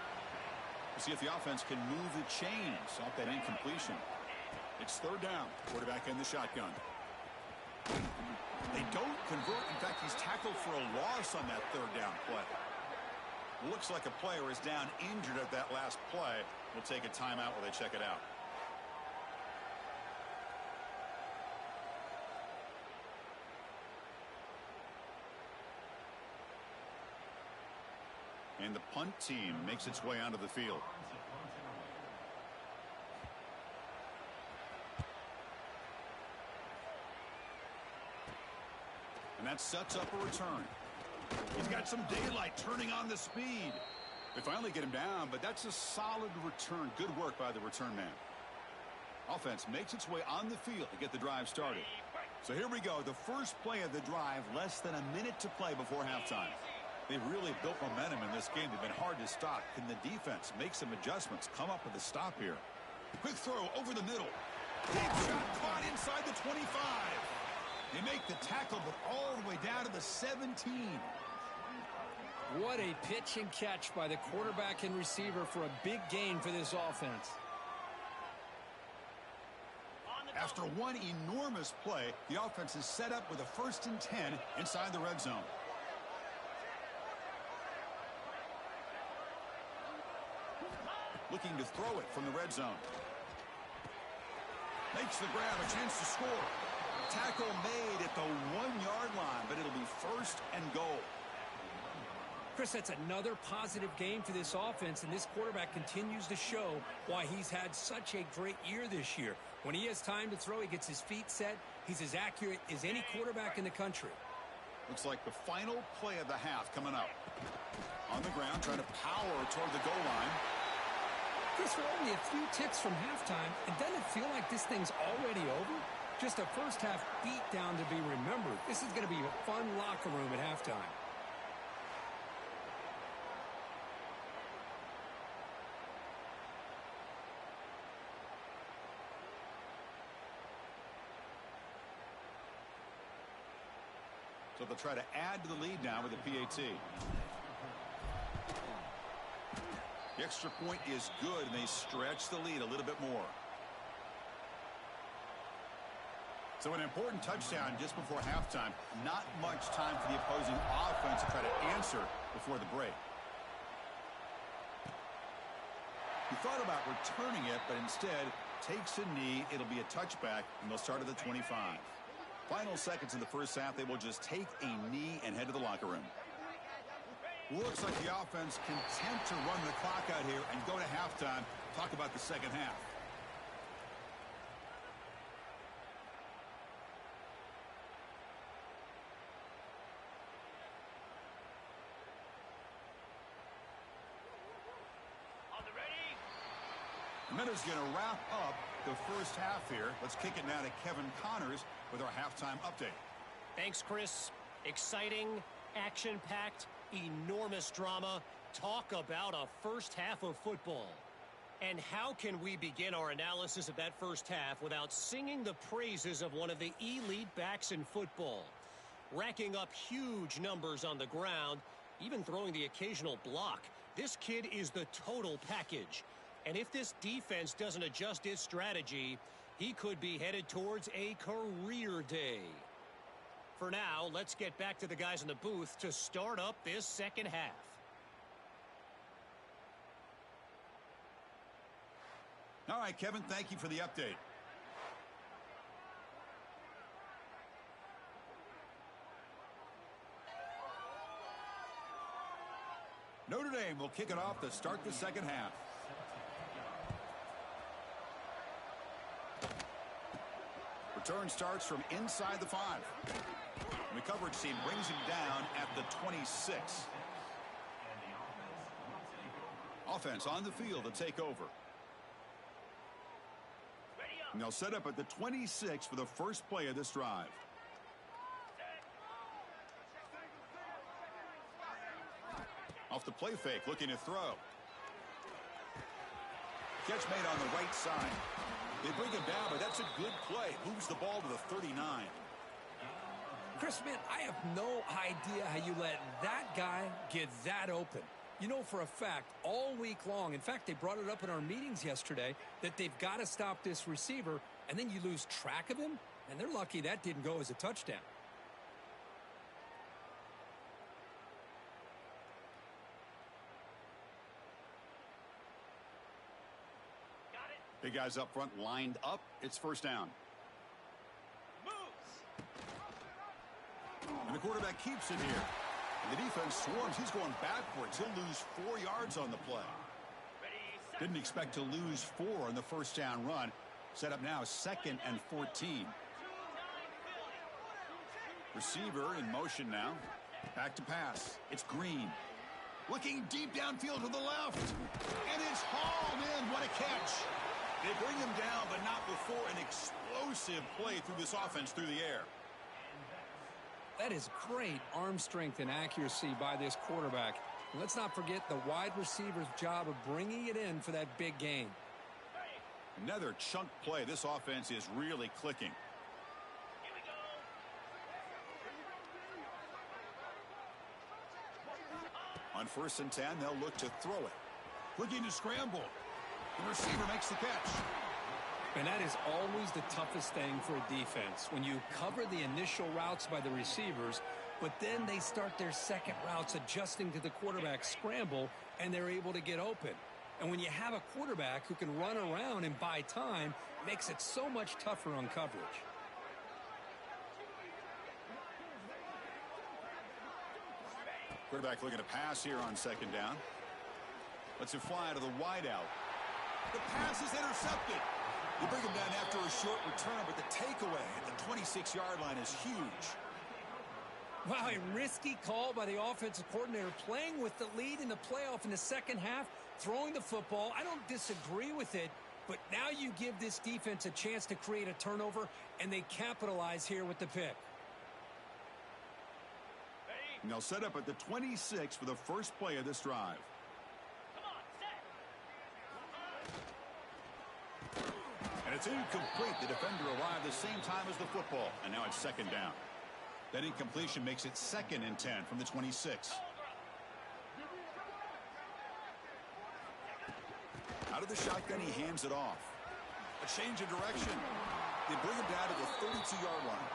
We'll see if the offense can move the chains off that incompletion. It's third down. Quarterback in the shotgun. They don't convert. In fact, he's tackled for a loss on that third down play. Looks like a player is down injured at that last play. We'll take a timeout while they check it out. And the punt team makes its way onto the field. And that sets up a return. He's got some daylight turning on the speed. They finally get him down, but that's a solid return. Good work by the return man. Offense makes its way on the field to get the drive started. So here we go. The first play of the drive, less than a minute to play before halftime. They've really built momentum in this game. They've been hard to stop. Can the defense make some adjustments, come up with a stop here? Quick throw over the middle. Deep shot caught inside the 25. They make the tackle, but all the way down to the 17. What a pitch and catch by the quarterback and receiver for a big gain for this offense. After one enormous play, the offense is set up with a 1st and 10 inside the red zone. Looking to throw it from the red zone. Makes the grab, a chance to score. Tackle made at the 1-yard line, but it'll be 1st and goal. Chris, that's another positive game for this offense, and this quarterback continues to show why he's had such a great year this year. When he has time to throw, he gets his feet set. He's as accurate as any quarterback in the country. Looks like the final play of the half coming up. On the ground, trying to power toward the goal line. Chris, we're only a few ticks from halftime, and doesn't it feel like this thing's already over? Just a first half beatdown to be remembered. This is going to be a fun locker room at halftime. So they'll try to add to the lead now with a PAT. The extra point is good, and they stretch the lead a little bit more. So an important touchdown just before halftime. Not much time for the opposing offense to try to answer before the break. He thought about returning it, but instead takes a knee. It'll be a touchback, and they'll start at the 25. Final seconds in the first half, they will just take a knee and head to the locker room. Looks like the offense content to run the clock out here and go to halftime. Talk about the second half. The minute's going to wrap up the first half here. Let's kick it now to Kevin Connors with our halftime update. Thanks, Chris. Exciting, action-packed, enormous drama. Talk about a first half of football. And how can we begin our analysis of that first half without singing the praises of one of the elite backs in football? Racking up huge numbers on the ground, even throwing the occasional block. This kid is the total package. And if this defense doesn't adjust its strategy, he could be headed towards a career day. For now, let's get back to the guys in the booth to start up this second half. All right, Kevin, thank you for the update. Notre Dame will kick it off to start the second half. Return starts from inside the 5. And the coverage team brings him down at the 26. Offense on the field to take over. And they'll set up at the 26 for the first play of this drive. Off the play fake, looking to throw. Catch made on the right side. They bring him down, but that's a good play. Moves the ball to the 39. Chris, man, I have no idea how you let that guy get that open. You know for a fact, all week long, in fact, they brought it up in our meetings yesterday, that they've got to stop this receiver, and then you lose track of him, and they're lucky that didn't go as a touchdown. Big guys up front lined up. It's first down. And the quarterback keeps it here. And the defense swarms. He's going backwards. He'll lose 4 yards on the play. Didn't expect to lose 4 on the first down run. Set up now 2nd and 14. Receiver in motion now. Back to pass. It's Green. Looking deep downfield to the left. And it's hauled in. What a catch. They bring him down, but not before an explosive play through this offense through the air. That is great arm strength and accuracy by this quarterback. And let's not forget the wide receiver's job of bringing it in for that big gain. Another chunk play. This offense is really clicking. On 1st and 10, they'll look to throw it. Looking to scramble. The receiver makes the catch. And that is always the toughest thing for a defense. When you cover the initial routes by the receivers, but then they start their second routes adjusting to the quarterback's scramble, and they're able to get open. And when you have a quarterback who can run around and buy time, it makes it so much tougher on coverage. Quarterback looking to pass here on 2nd down. Lets it fly to the wideout. The pass is intercepted. You bring him down after a short return, but the takeaway at the 26-yard line is huge. Wow, a risky call by the offensive coordinator, playing with the lead in the playoff in the second half, throwing the football. I don't disagree with it, but now you give this defense a chance to create a turnover, and they capitalize here with the pick. And they'll set up at the 26 for the first play of this drive. And it's incomplete. The defender arrived the same time as the football, and now it's 2nd down. That incompletion makes it 2nd and 10 from the 26. Out of the shotgun, he hands it off. A change of direction. They bring him down to the 32-yard line.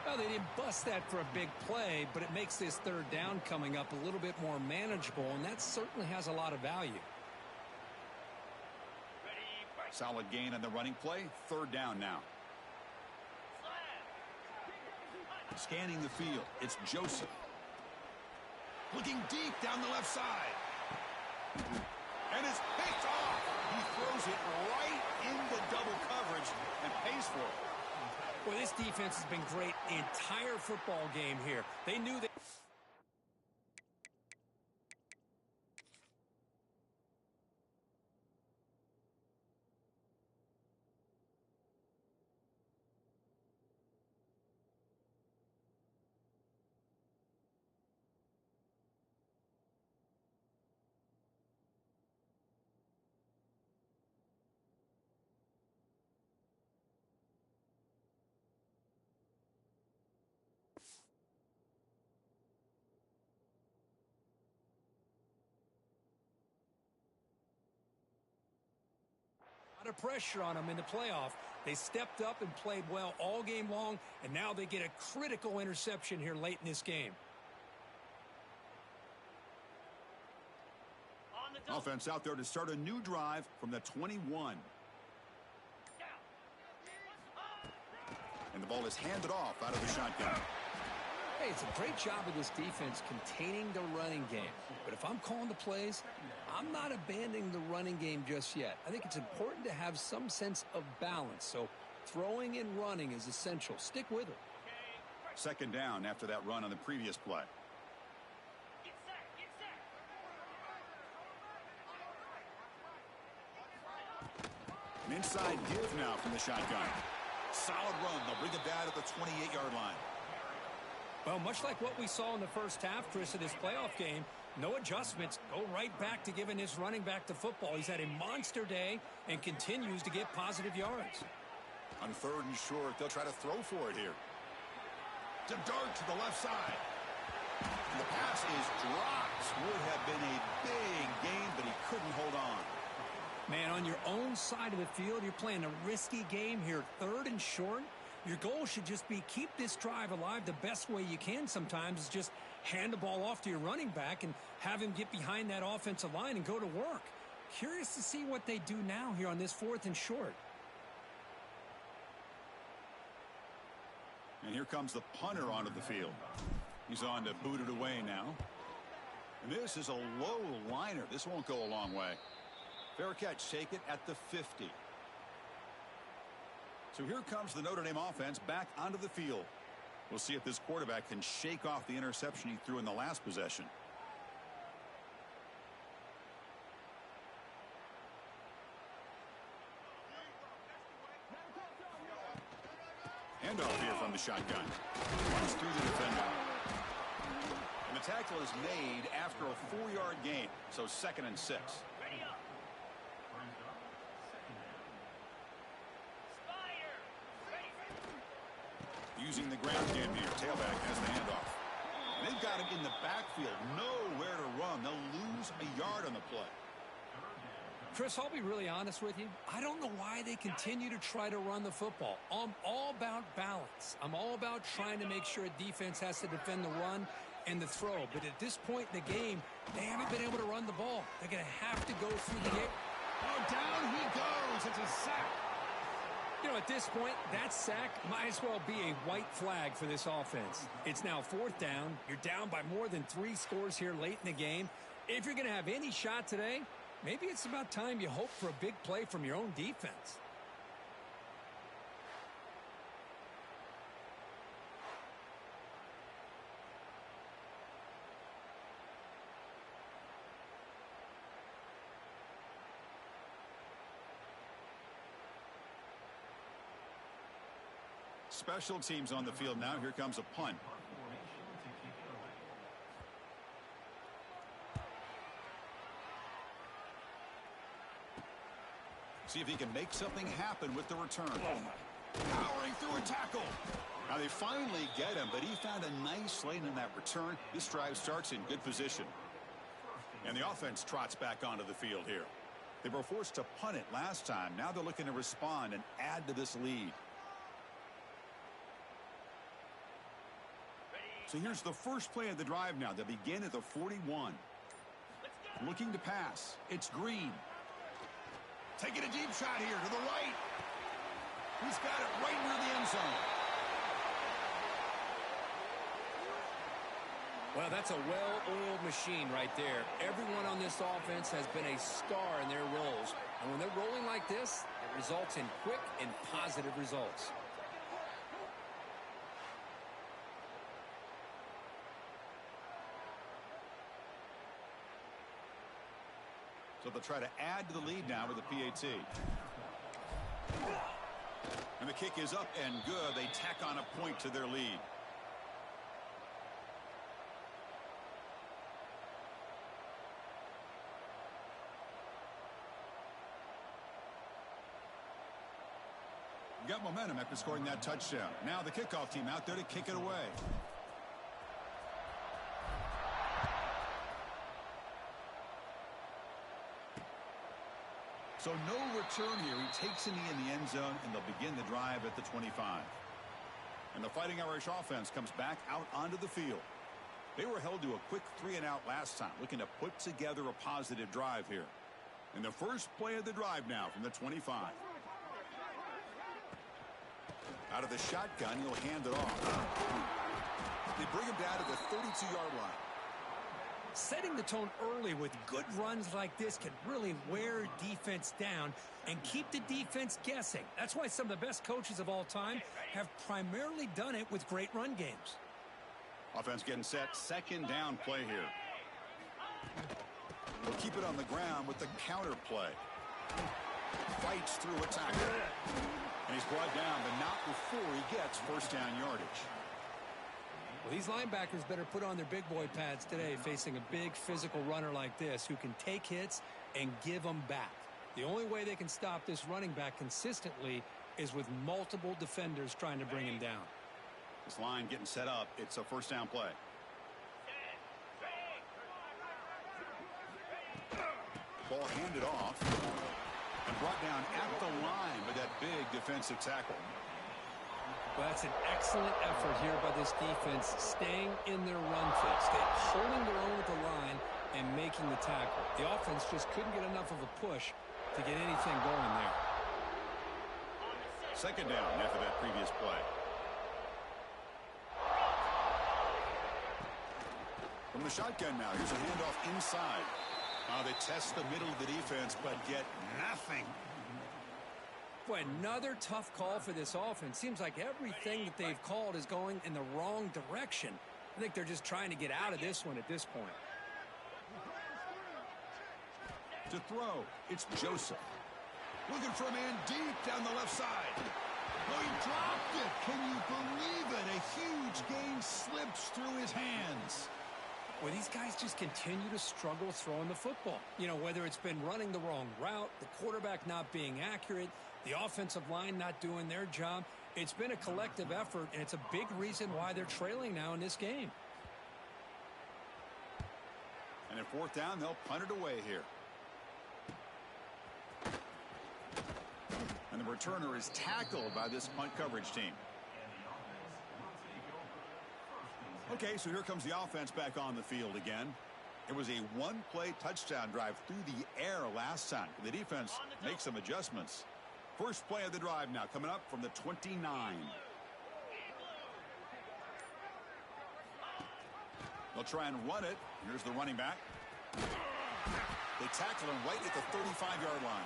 Well, they didn't bust that for a big play, but it makes this 3rd down coming up a little bit more manageable, and that certainly has a lot of value. Solid gain on the running play. 3rd down now. Scanning the field. It's Joseph. Looking deep down the left side. And it's picked off. He throws it right into double coverage and pays for it. Well, this defense has been great the entire football game here. They knew that. A lot of pressure on them in the playoff. They stepped up and played well all game long, and now they get a critical interception here late in this game. Offense out there to start a new drive from the 21. And the ball is handed off out of the shotgun. Hey, it's a great job of this defense containing the running game. But if I'm calling the plays, I'm not abandoning the running game just yet. I think it's important to have some sense of balance. So throwing and running is essential. Stick with it. 2nd down after that run on the previous play. An inside give now from the shotgun. Solid run. They'll bring it down at the 28-yard line. Well, much like what we saw in the first half, Chris, of this playoff game, no adjustments. Go right back to giving his running back the football. He's had a monster day and continues to get positive yards. On 3rd and short, they'll try to throw for it here. To dart to the left side. And the pass is dropped. Would have been a big gain, but he couldn't hold on. Man, on your own side of the field, you're playing a risky game here. 3rd and short. Your goal should just be keep this drive alive the best way you can sometimes is just hand the ball off to your running back and have him get behind that offensive line and go to work. Curious to see what they do now here on this 4th and short. And here comes the punter onto the field. He's on to boot it away now. And this is a low liner. This won't go a long way. Fair catch, take it at the 50. So here comes the Notre Dame offense back onto the field. We'll see if this quarterback can shake off the interception he threw in the last possession. Handoff here from the shotgun. Runs through the defender. And the tackle is made after a 4-yard gain. So 2nd and 6. Using the ground game here. Tailback has the handoff. And they've got him in the backfield. Nowhere to run. They'll lose a yard on the play. Chris, I'll be really honest with you. I don't know why they continue to try to run the football. I'm all about balance. I'm all about trying to make sure a defense has to defend the run and the throw. But at this point in the game, they haven't been able to run the ball. They're going to have to go through the air. Oh, down he goes. It's a sack. You know, at this point, that sack might as well be a white flag for this offense. It's now 4th down. You're down by more than 3 scores here late in the game. If you're going to have any shot today, maybe it's about time you hope for a big play from your own defense. Special teams on the field now. Here comes a punt. See if he can make something happen with the return. Powering through a tackle. Now they finally get him, but he found a nice lane in that return. This drive starts in good position. And the offense trots back onto the field here. They were forced to punt it last time. Now they're looking to respond and add to this lead. So here's the first play of the drive now. They begin at the 41. Looking to pass. It's Green. Taking a deep shot here to the right. He's got it right near the end zone. Well, that's a well-oiled machine right there. Everyone on this offense has been a star in their roles. And when they're rolling like this, it results in quick and positive results. So they'll try to add to the lead now with the PAT. And the kick is up and good. They tack on a point to their lead. Got momentum after scoring that touchdown. Now the kickoff team out there to kick it away. So no return here. He takes it in the end zone, and they'll begin the drive at the 25. And the Fighting Irish offense comes back out onto the field. They were held to a quick 3-and-out last time, looking to put together a positive drive here. And the first play of the drive now from the 25. Out of the shotgun, he'll hand it off. They bring him down to the 32-yard line. Setting the tone early with good runs like this can really wear defense down and keep the defense guessing. That's why some of the best coaches of all time have primarily done it with great run games. Offense getting set. 2nd down play here. We'll keep it on the ground with the counter play. Fights through a tackle. And he's brought down, but not before he gets first down yardage. Well, these linebackers better put on their big boy pads today facing a big physical runner like this who can take hits and give them back. The only way they can stop this running back consistently is with multiple defenders trying to bring him down. This line getting set up. It's a first down play. Ball handed off and brought down at the line by that big defensive tackle. Well, that's an excellent effort here by this defense, staying in their run fix. They're holding their own at the line and making the tackle. The offense just couldn't get enough of a push to get anything going there. Second down after that previous play. From the shotgun now, here's a handoff inside. They test the middle of the defense, but get nothing. Boy, another tough call for this offense. Seems like everything that they've called is going in the wrong direction. I think they're just trying to get out of this one at this point. To throw, it's Joseph. Looking for a man deep down the left side. Oh, he dropped it. Can you believe it? A huge gain slips through his hands. Well, these guys just continue to struggle throwing the football. You know, whether it's been running the wrong route, the quarterback not being accurate, the offensive line not doing their job. It's been a collective effort, and it's a big reason why they're trailing now in this game. And at fourth down, they'll punt it away here. And the returner is tackled by this punt coverage team. Okay, so here comes the offense back on the field again. It was a one-play touchdown drive through the air last time. The defense makes some adjustments. First play of the drive now coming up from the 29. They'll try and run it. Here's the running back. They tackle him right at the 35-yard line.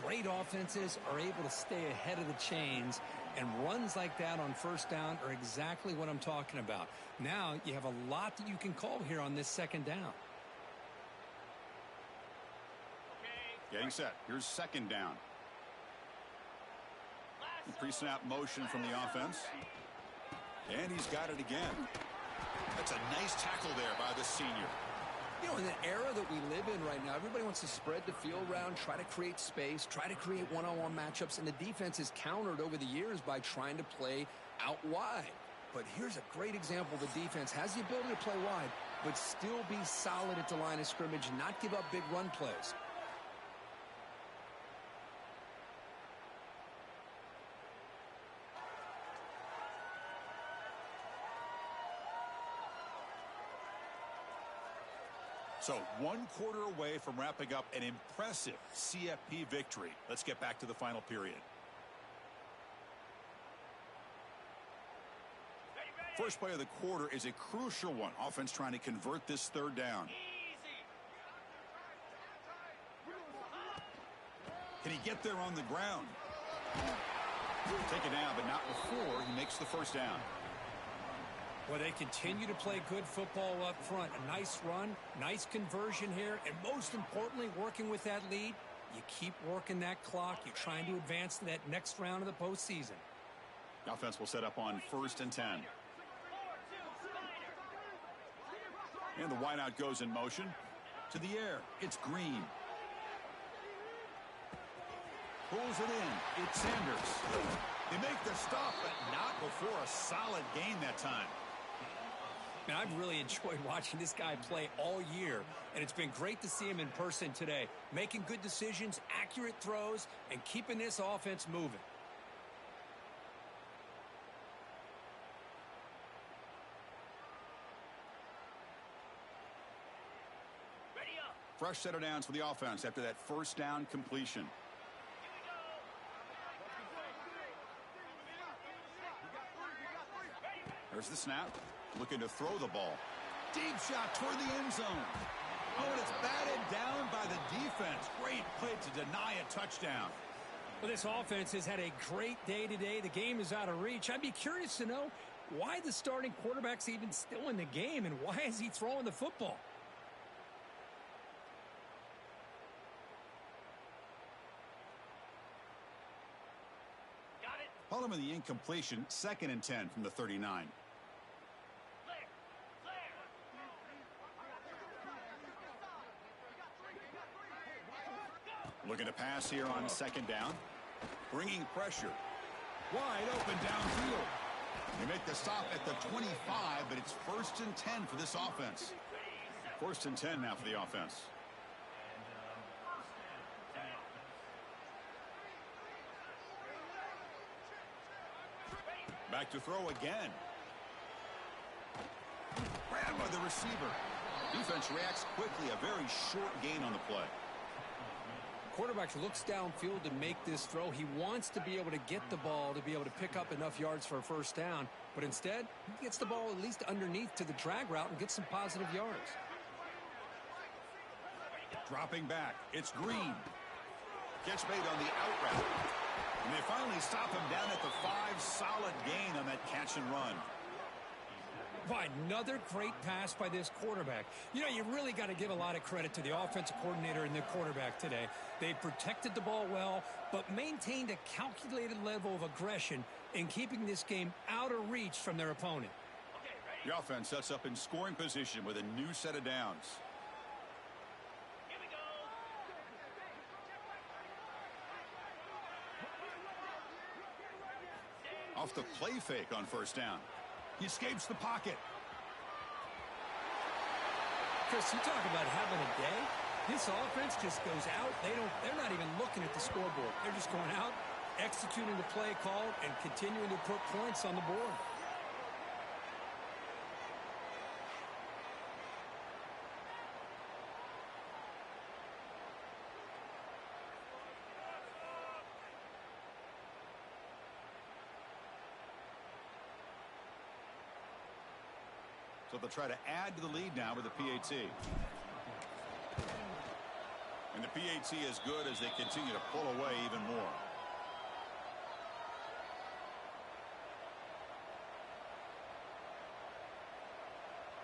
Great offenses are able to stay ahead of the chains, and runs like that on first down are exactly what I'm talking about. Now you have a lot that you can call here on this second down. Getting set. Here's second down. Pre-snap motion from the offense. And he's got it again. That's a nice tackle there by the senior. You know, in the era that we live in right now, everybody wants to spread the field around, try to create space, try to create one-on-one matchups, and the defense is countered over the years by trying to play out wide. But here's a great example. The defense has the ability to play wide, but still be solid at the line of scrimmage, not give up big run plays. So 1 quarter away from wrapping up an impressive CFP victory. Let's get back to the final period. First play of the quarter is a crucial one. Offense trying to convert this third down. Can he get there on the ground? Take it down, but not before he makes the first down. Well, they continue to play good football up front. A nice run, nice conversion here, and most importantly, working with that lead, you keep working that clock. You're trying to advance to that next round of the postseason. The offense will set up on 1st and 10. And the wideout goes in motion. To the air, it's Green. Pulls it in, it's Sanders. They make the stop, but not before a solid gain that time. Now, I've really enjoyed watching this guy play all year, and it's been great to see him in person today, making good decisions, accurate throws, and keeping this offense moving. Fresh set of downs for the offense after that first down completion. There's the snap. Looking to throw the ball. Deep shot toward the end zone. Oh, and it's batted down by the defense. Great play to deny a touchdown. Well, this offense has had a great day today. The game is out of reach. I'd be curious to know why the starting quarterback's even still in the game, and why is he throwing the football? determine the incompletion. 2nd and 10 from the 39. Looking to pass here on 2nd down. Bringing pressure. Wide open downfield. They make the stop at the 25, but it's 1st and 10 for this offense. 1st and 10 now for the offense. Back to throw again. Grabbed by the receiver. Defense reacts quickly. A very short gain on the play. Quarterback looks downfield to make this throw. He wants to be able to get the ball to be able to pick up enough yards for a 1st down. But instead, he gets the ball at least underneath to the drag route and gets some positive yards. Dropping back. It's Green. Catch made on the out route. And they finally stop him down at the 5. Solid gain on that catch and run. By another great pass by this quarterback. You know, you really got to give a lot of credit to the offensive coordinator and the quarterback today. They protected the ball well, but maintained a calculated level of aggression in keeping this game out of reach from their opponent. The offense sets up in scoring position with a new set of downs. Here we go. Off the play fake on 1st down. He escapes the pocket. Chris, you talk about having a day. This offense just goes out. They're not even looking at the scoreboard. They're just going out, executing the play called, and continuing to put points on the board. So they'll try to add to the lead now with the PAT. And the PAT is good as they continue to pull away even more.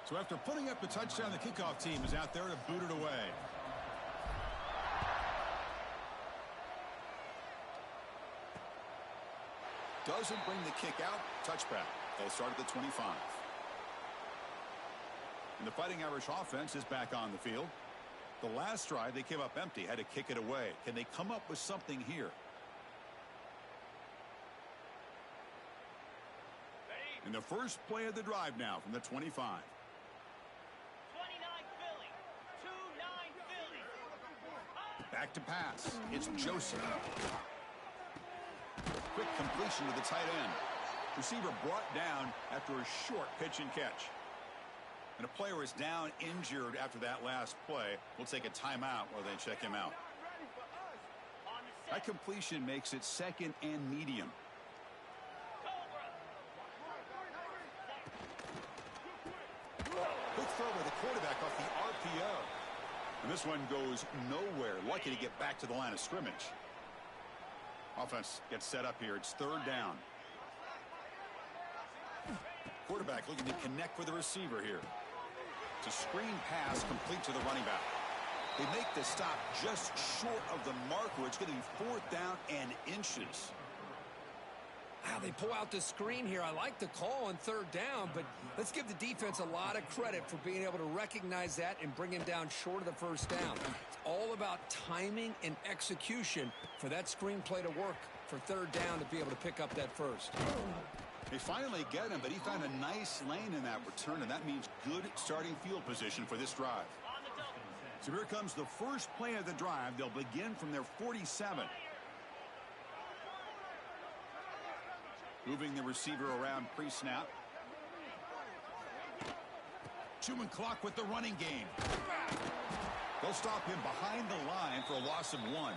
So after putting up the touchdown, the kickoff team is out there to boot it away. Doesn't bring the kick out. Touchback. They'll start at the 25. And the Fighting Irish offense is back on the field. The last drive, they came up empty, had to kick it away. Can they come up with something here? In the first play of the drive now from the 25. 29 Philly. 2-9 Philly. Back to pass. It's Joseph. Quick completion to the tight end. Receiver brought down after a short pitch and catch. And a player is down injured after that last play. We'll take a timeout while they check him out. That completion makes it 2nd and medium. Quick throw by the quarterback off the RPO. And this one goes nowhere. Lucky to get back to the line of scrimmage. Offense gets set up here. It's 3rd down. Quarterback looking to connect with the receiver here. It's a screen pass complete to the running back. They make the stop just short of the marker. It's going to be 4th down and inches. Wow, they pull out the screen here. I like the call on 3rd down, but let's give the defense a lot of credit for being able to recognize that and bring him down short of the 1st down. It's all about timing and execution for that screen play to work for 3rd down to be able to pick up that 1st. They finally get him, but he found a nice lane in that return, and that means good starting field position for this drive. So here comes the first play of the drive. They'll begin from their 47. Moving the receiver around pre-snap. Chewing clock with the running game. They'll stop him behind the line for a loss of 1.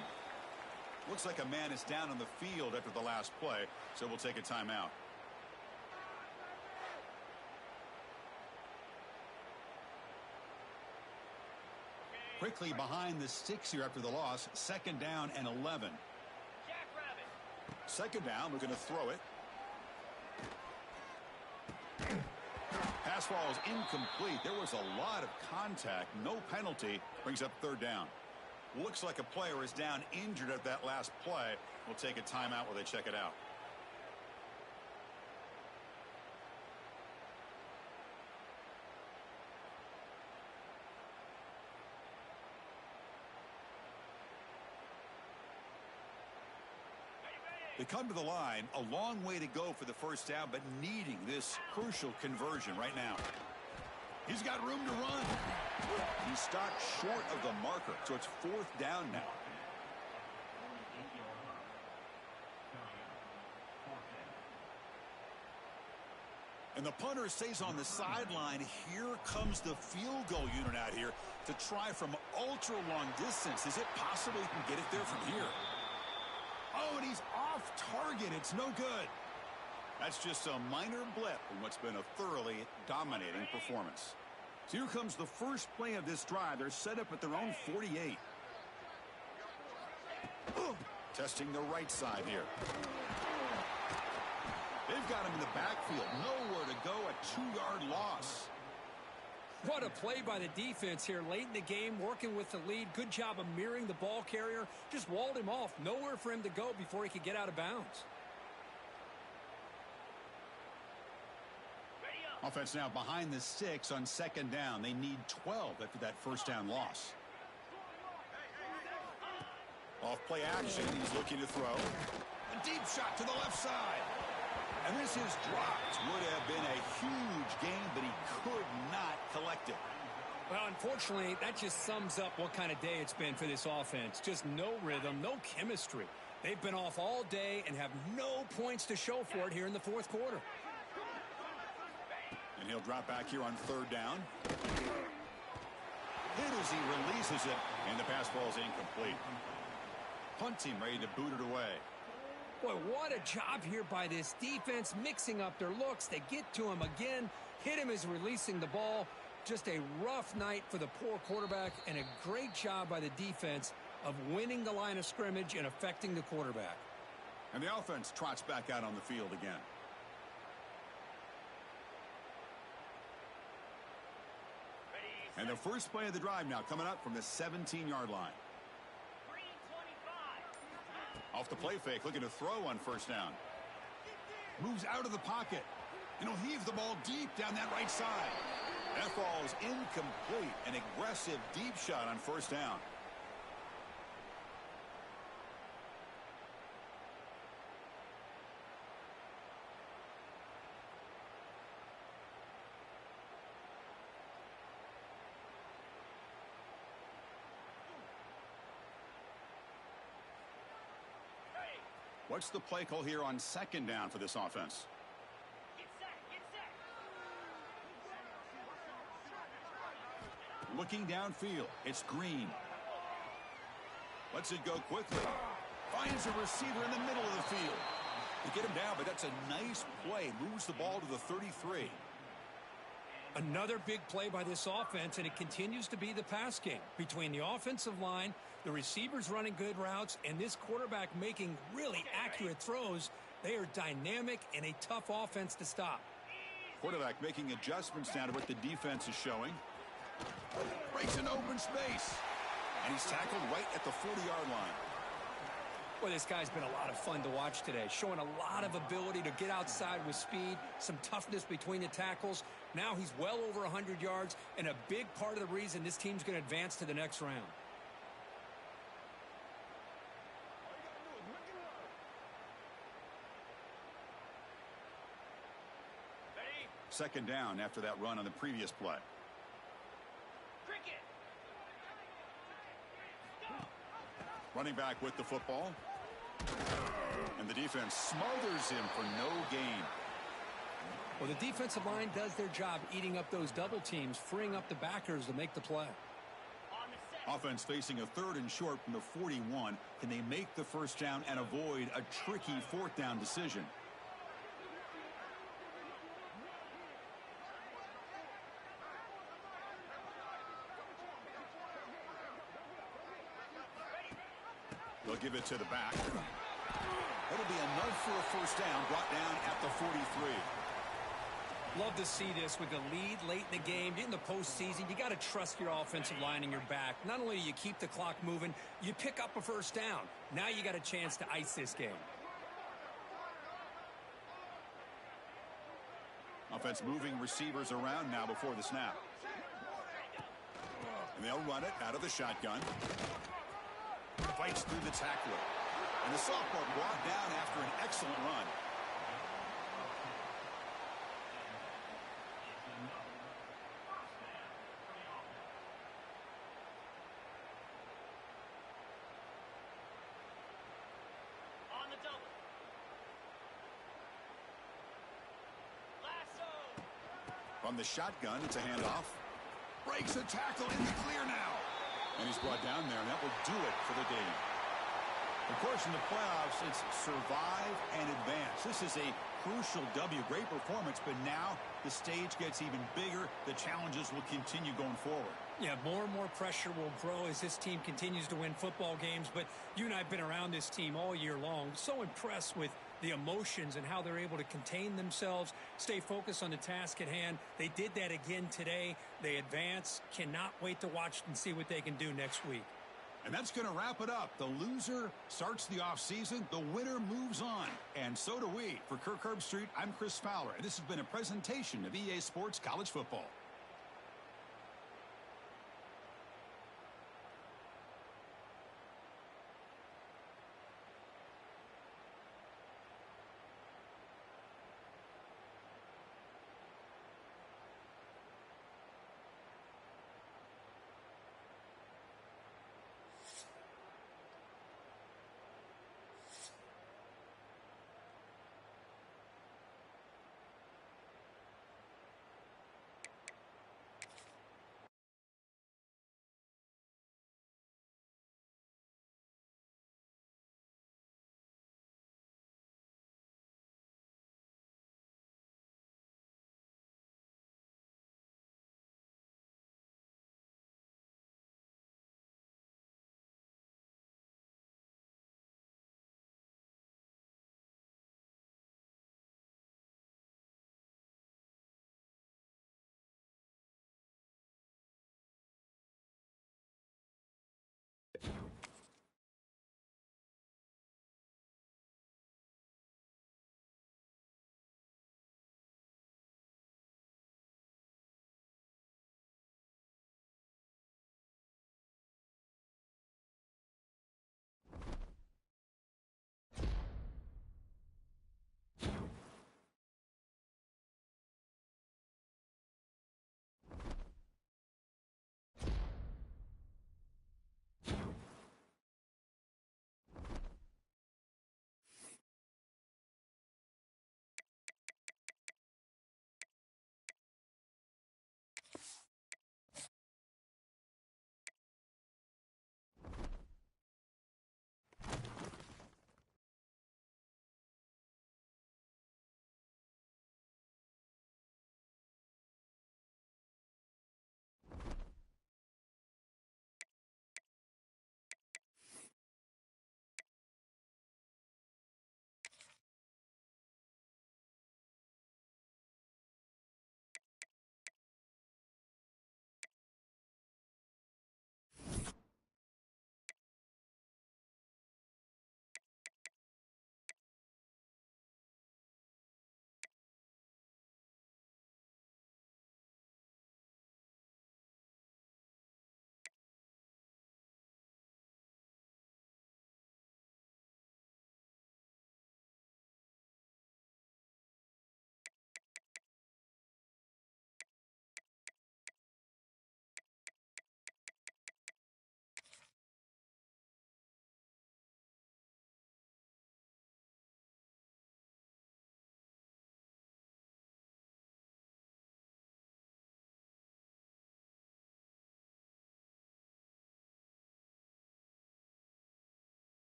Looks like a man is down on the field after the last play, so we'll take a timeout. Quickly behind the sticks here after the loss. 2nd down and 11. 2nd down, we're going to throw it. Pass ball is incomplete. There was a lot of contact. No penalty. Brings up 3rd down. Looks like a player is down injured at that last play. We'll take a timeout while they check it out. They come to the line, a long way to go for the first down, but needing this crucial conversion right now. He's got room to run. He's stopped short of the marker, so it's 4th down now. And the punter stays on the sideline. Here comes the field goal unit out here to try from ultra-long distance. Is it possible he can get it there from here? Oh, and he's off target. It's no good. That's just a minor blip in what's been a thoroughly dominating performance. So here comes the first play of this drive. They're set up at their own 48. Testing the right side here. They've got him in the backfield. Nowhere to go, a 2-yard loss. What a play by the defense here late in the game, working with the lead. Good job of mirroring the ball carrier. Just walled him off. Nowhere for him to go before he could get out of bounds. Offense now behind the 6 on 2nd down. They need 12 after that first down loss. Off play action. He's looking to throw. A deep shot to the left side. And this is dropped. Would have been a huge gain, but he could not collect it. Well, unfortunately, that just sums up what kind of day it's been for this offense. Just no rhythm, no chemistry. They've been off all day and have no points to show for it here in the 4th quarter. And he'll drop back here on 3rd down. Hit as he releases it, and the pass ball is incomplete. Punt team ready to boot it away. Boy, what a job here by this defense, mixing up their looks. They get to him again, hit him as releasing the ball. Just a rough night for the poor quarterback, and a great job by the defense of winning the line of scrimmage and affecting the quarterback. And the offense trots back out on the field again. And the first play of the drive now coming up from the 17-yard line. Off the play fake, looking to throw on first down. Moves out of the pocket. And he'll heave the ball deep down that right side. That ball is incomplete. An aggressive deep shot on first down. What's the play call here on 2nd down for this offense? Looking downfield, it's Green. Lets it go quickly. Finds a receiver in the middle of the field. They get him down, but that's a nice play. Moves the ball to the 33. Another big play by this offense, and it continues to be the pass game. Between the offensive line, the receivers running good routes, and this quarterback making really accurate throws, they are dynamic and a tough offense to stop. Quarterback making adjustments now to what the defense is showing. Breaks an open space. And he's tackled right at the 40-yard line. Well, this guy's been a lot of fun to watch today, showing a lot of ability to get outside with speed, some toughness between the tackles. Now he's well over 100 yards, and a big part of the reason this team's going to advance to the next round. Second down after that run on the previous play. Running back with the football. And the defense smothers him for no gain. Well, the defensive line does their job eating up those double teams, freeing up the backers to make the play. Offense facing a 3rd and short from the 41. Can they make the first down and avoid a tricky 4th down decision? They'll give it to the back. That'll be enough for a first down, brought down at the 43. Love to see this with the lead late in the game. In the postseason, you got to trust your offensive line and your back. Not only do you keep the clock moving, you pick up a first down. Now you got a chance to ice this game. Offense moving receivers around now before the snap. And they'll run it out of the shotgun. Fights through the tackler. And the sophomore brought down after an excellent run. On the double. Lasso. From the shotgun, it's a handoff. Breaks a tackle in the clear now. And he's brought down there, and that will do it for the game. Of course, in the playoffs, it's survive and advance. This is a crucial W. Great performance, but now the stage gets even bigger. The challenges will continue going forward. Yeah, more and more pressure will grow as this team continues to win football games. But you and I have been around this team all year long. So impressed with the emotions and how they're able to contain themselves, stay focused on the task at hand. They did that again today. They advance. Cannot wait to watch and see what they can do next week. And that's going to wrap it up. The loser starts the offseason. The winner moves on. And so do we. For Kirk Herbstreit, I'm Chris Fowler. And this has been a presentation of EA Sports College Football.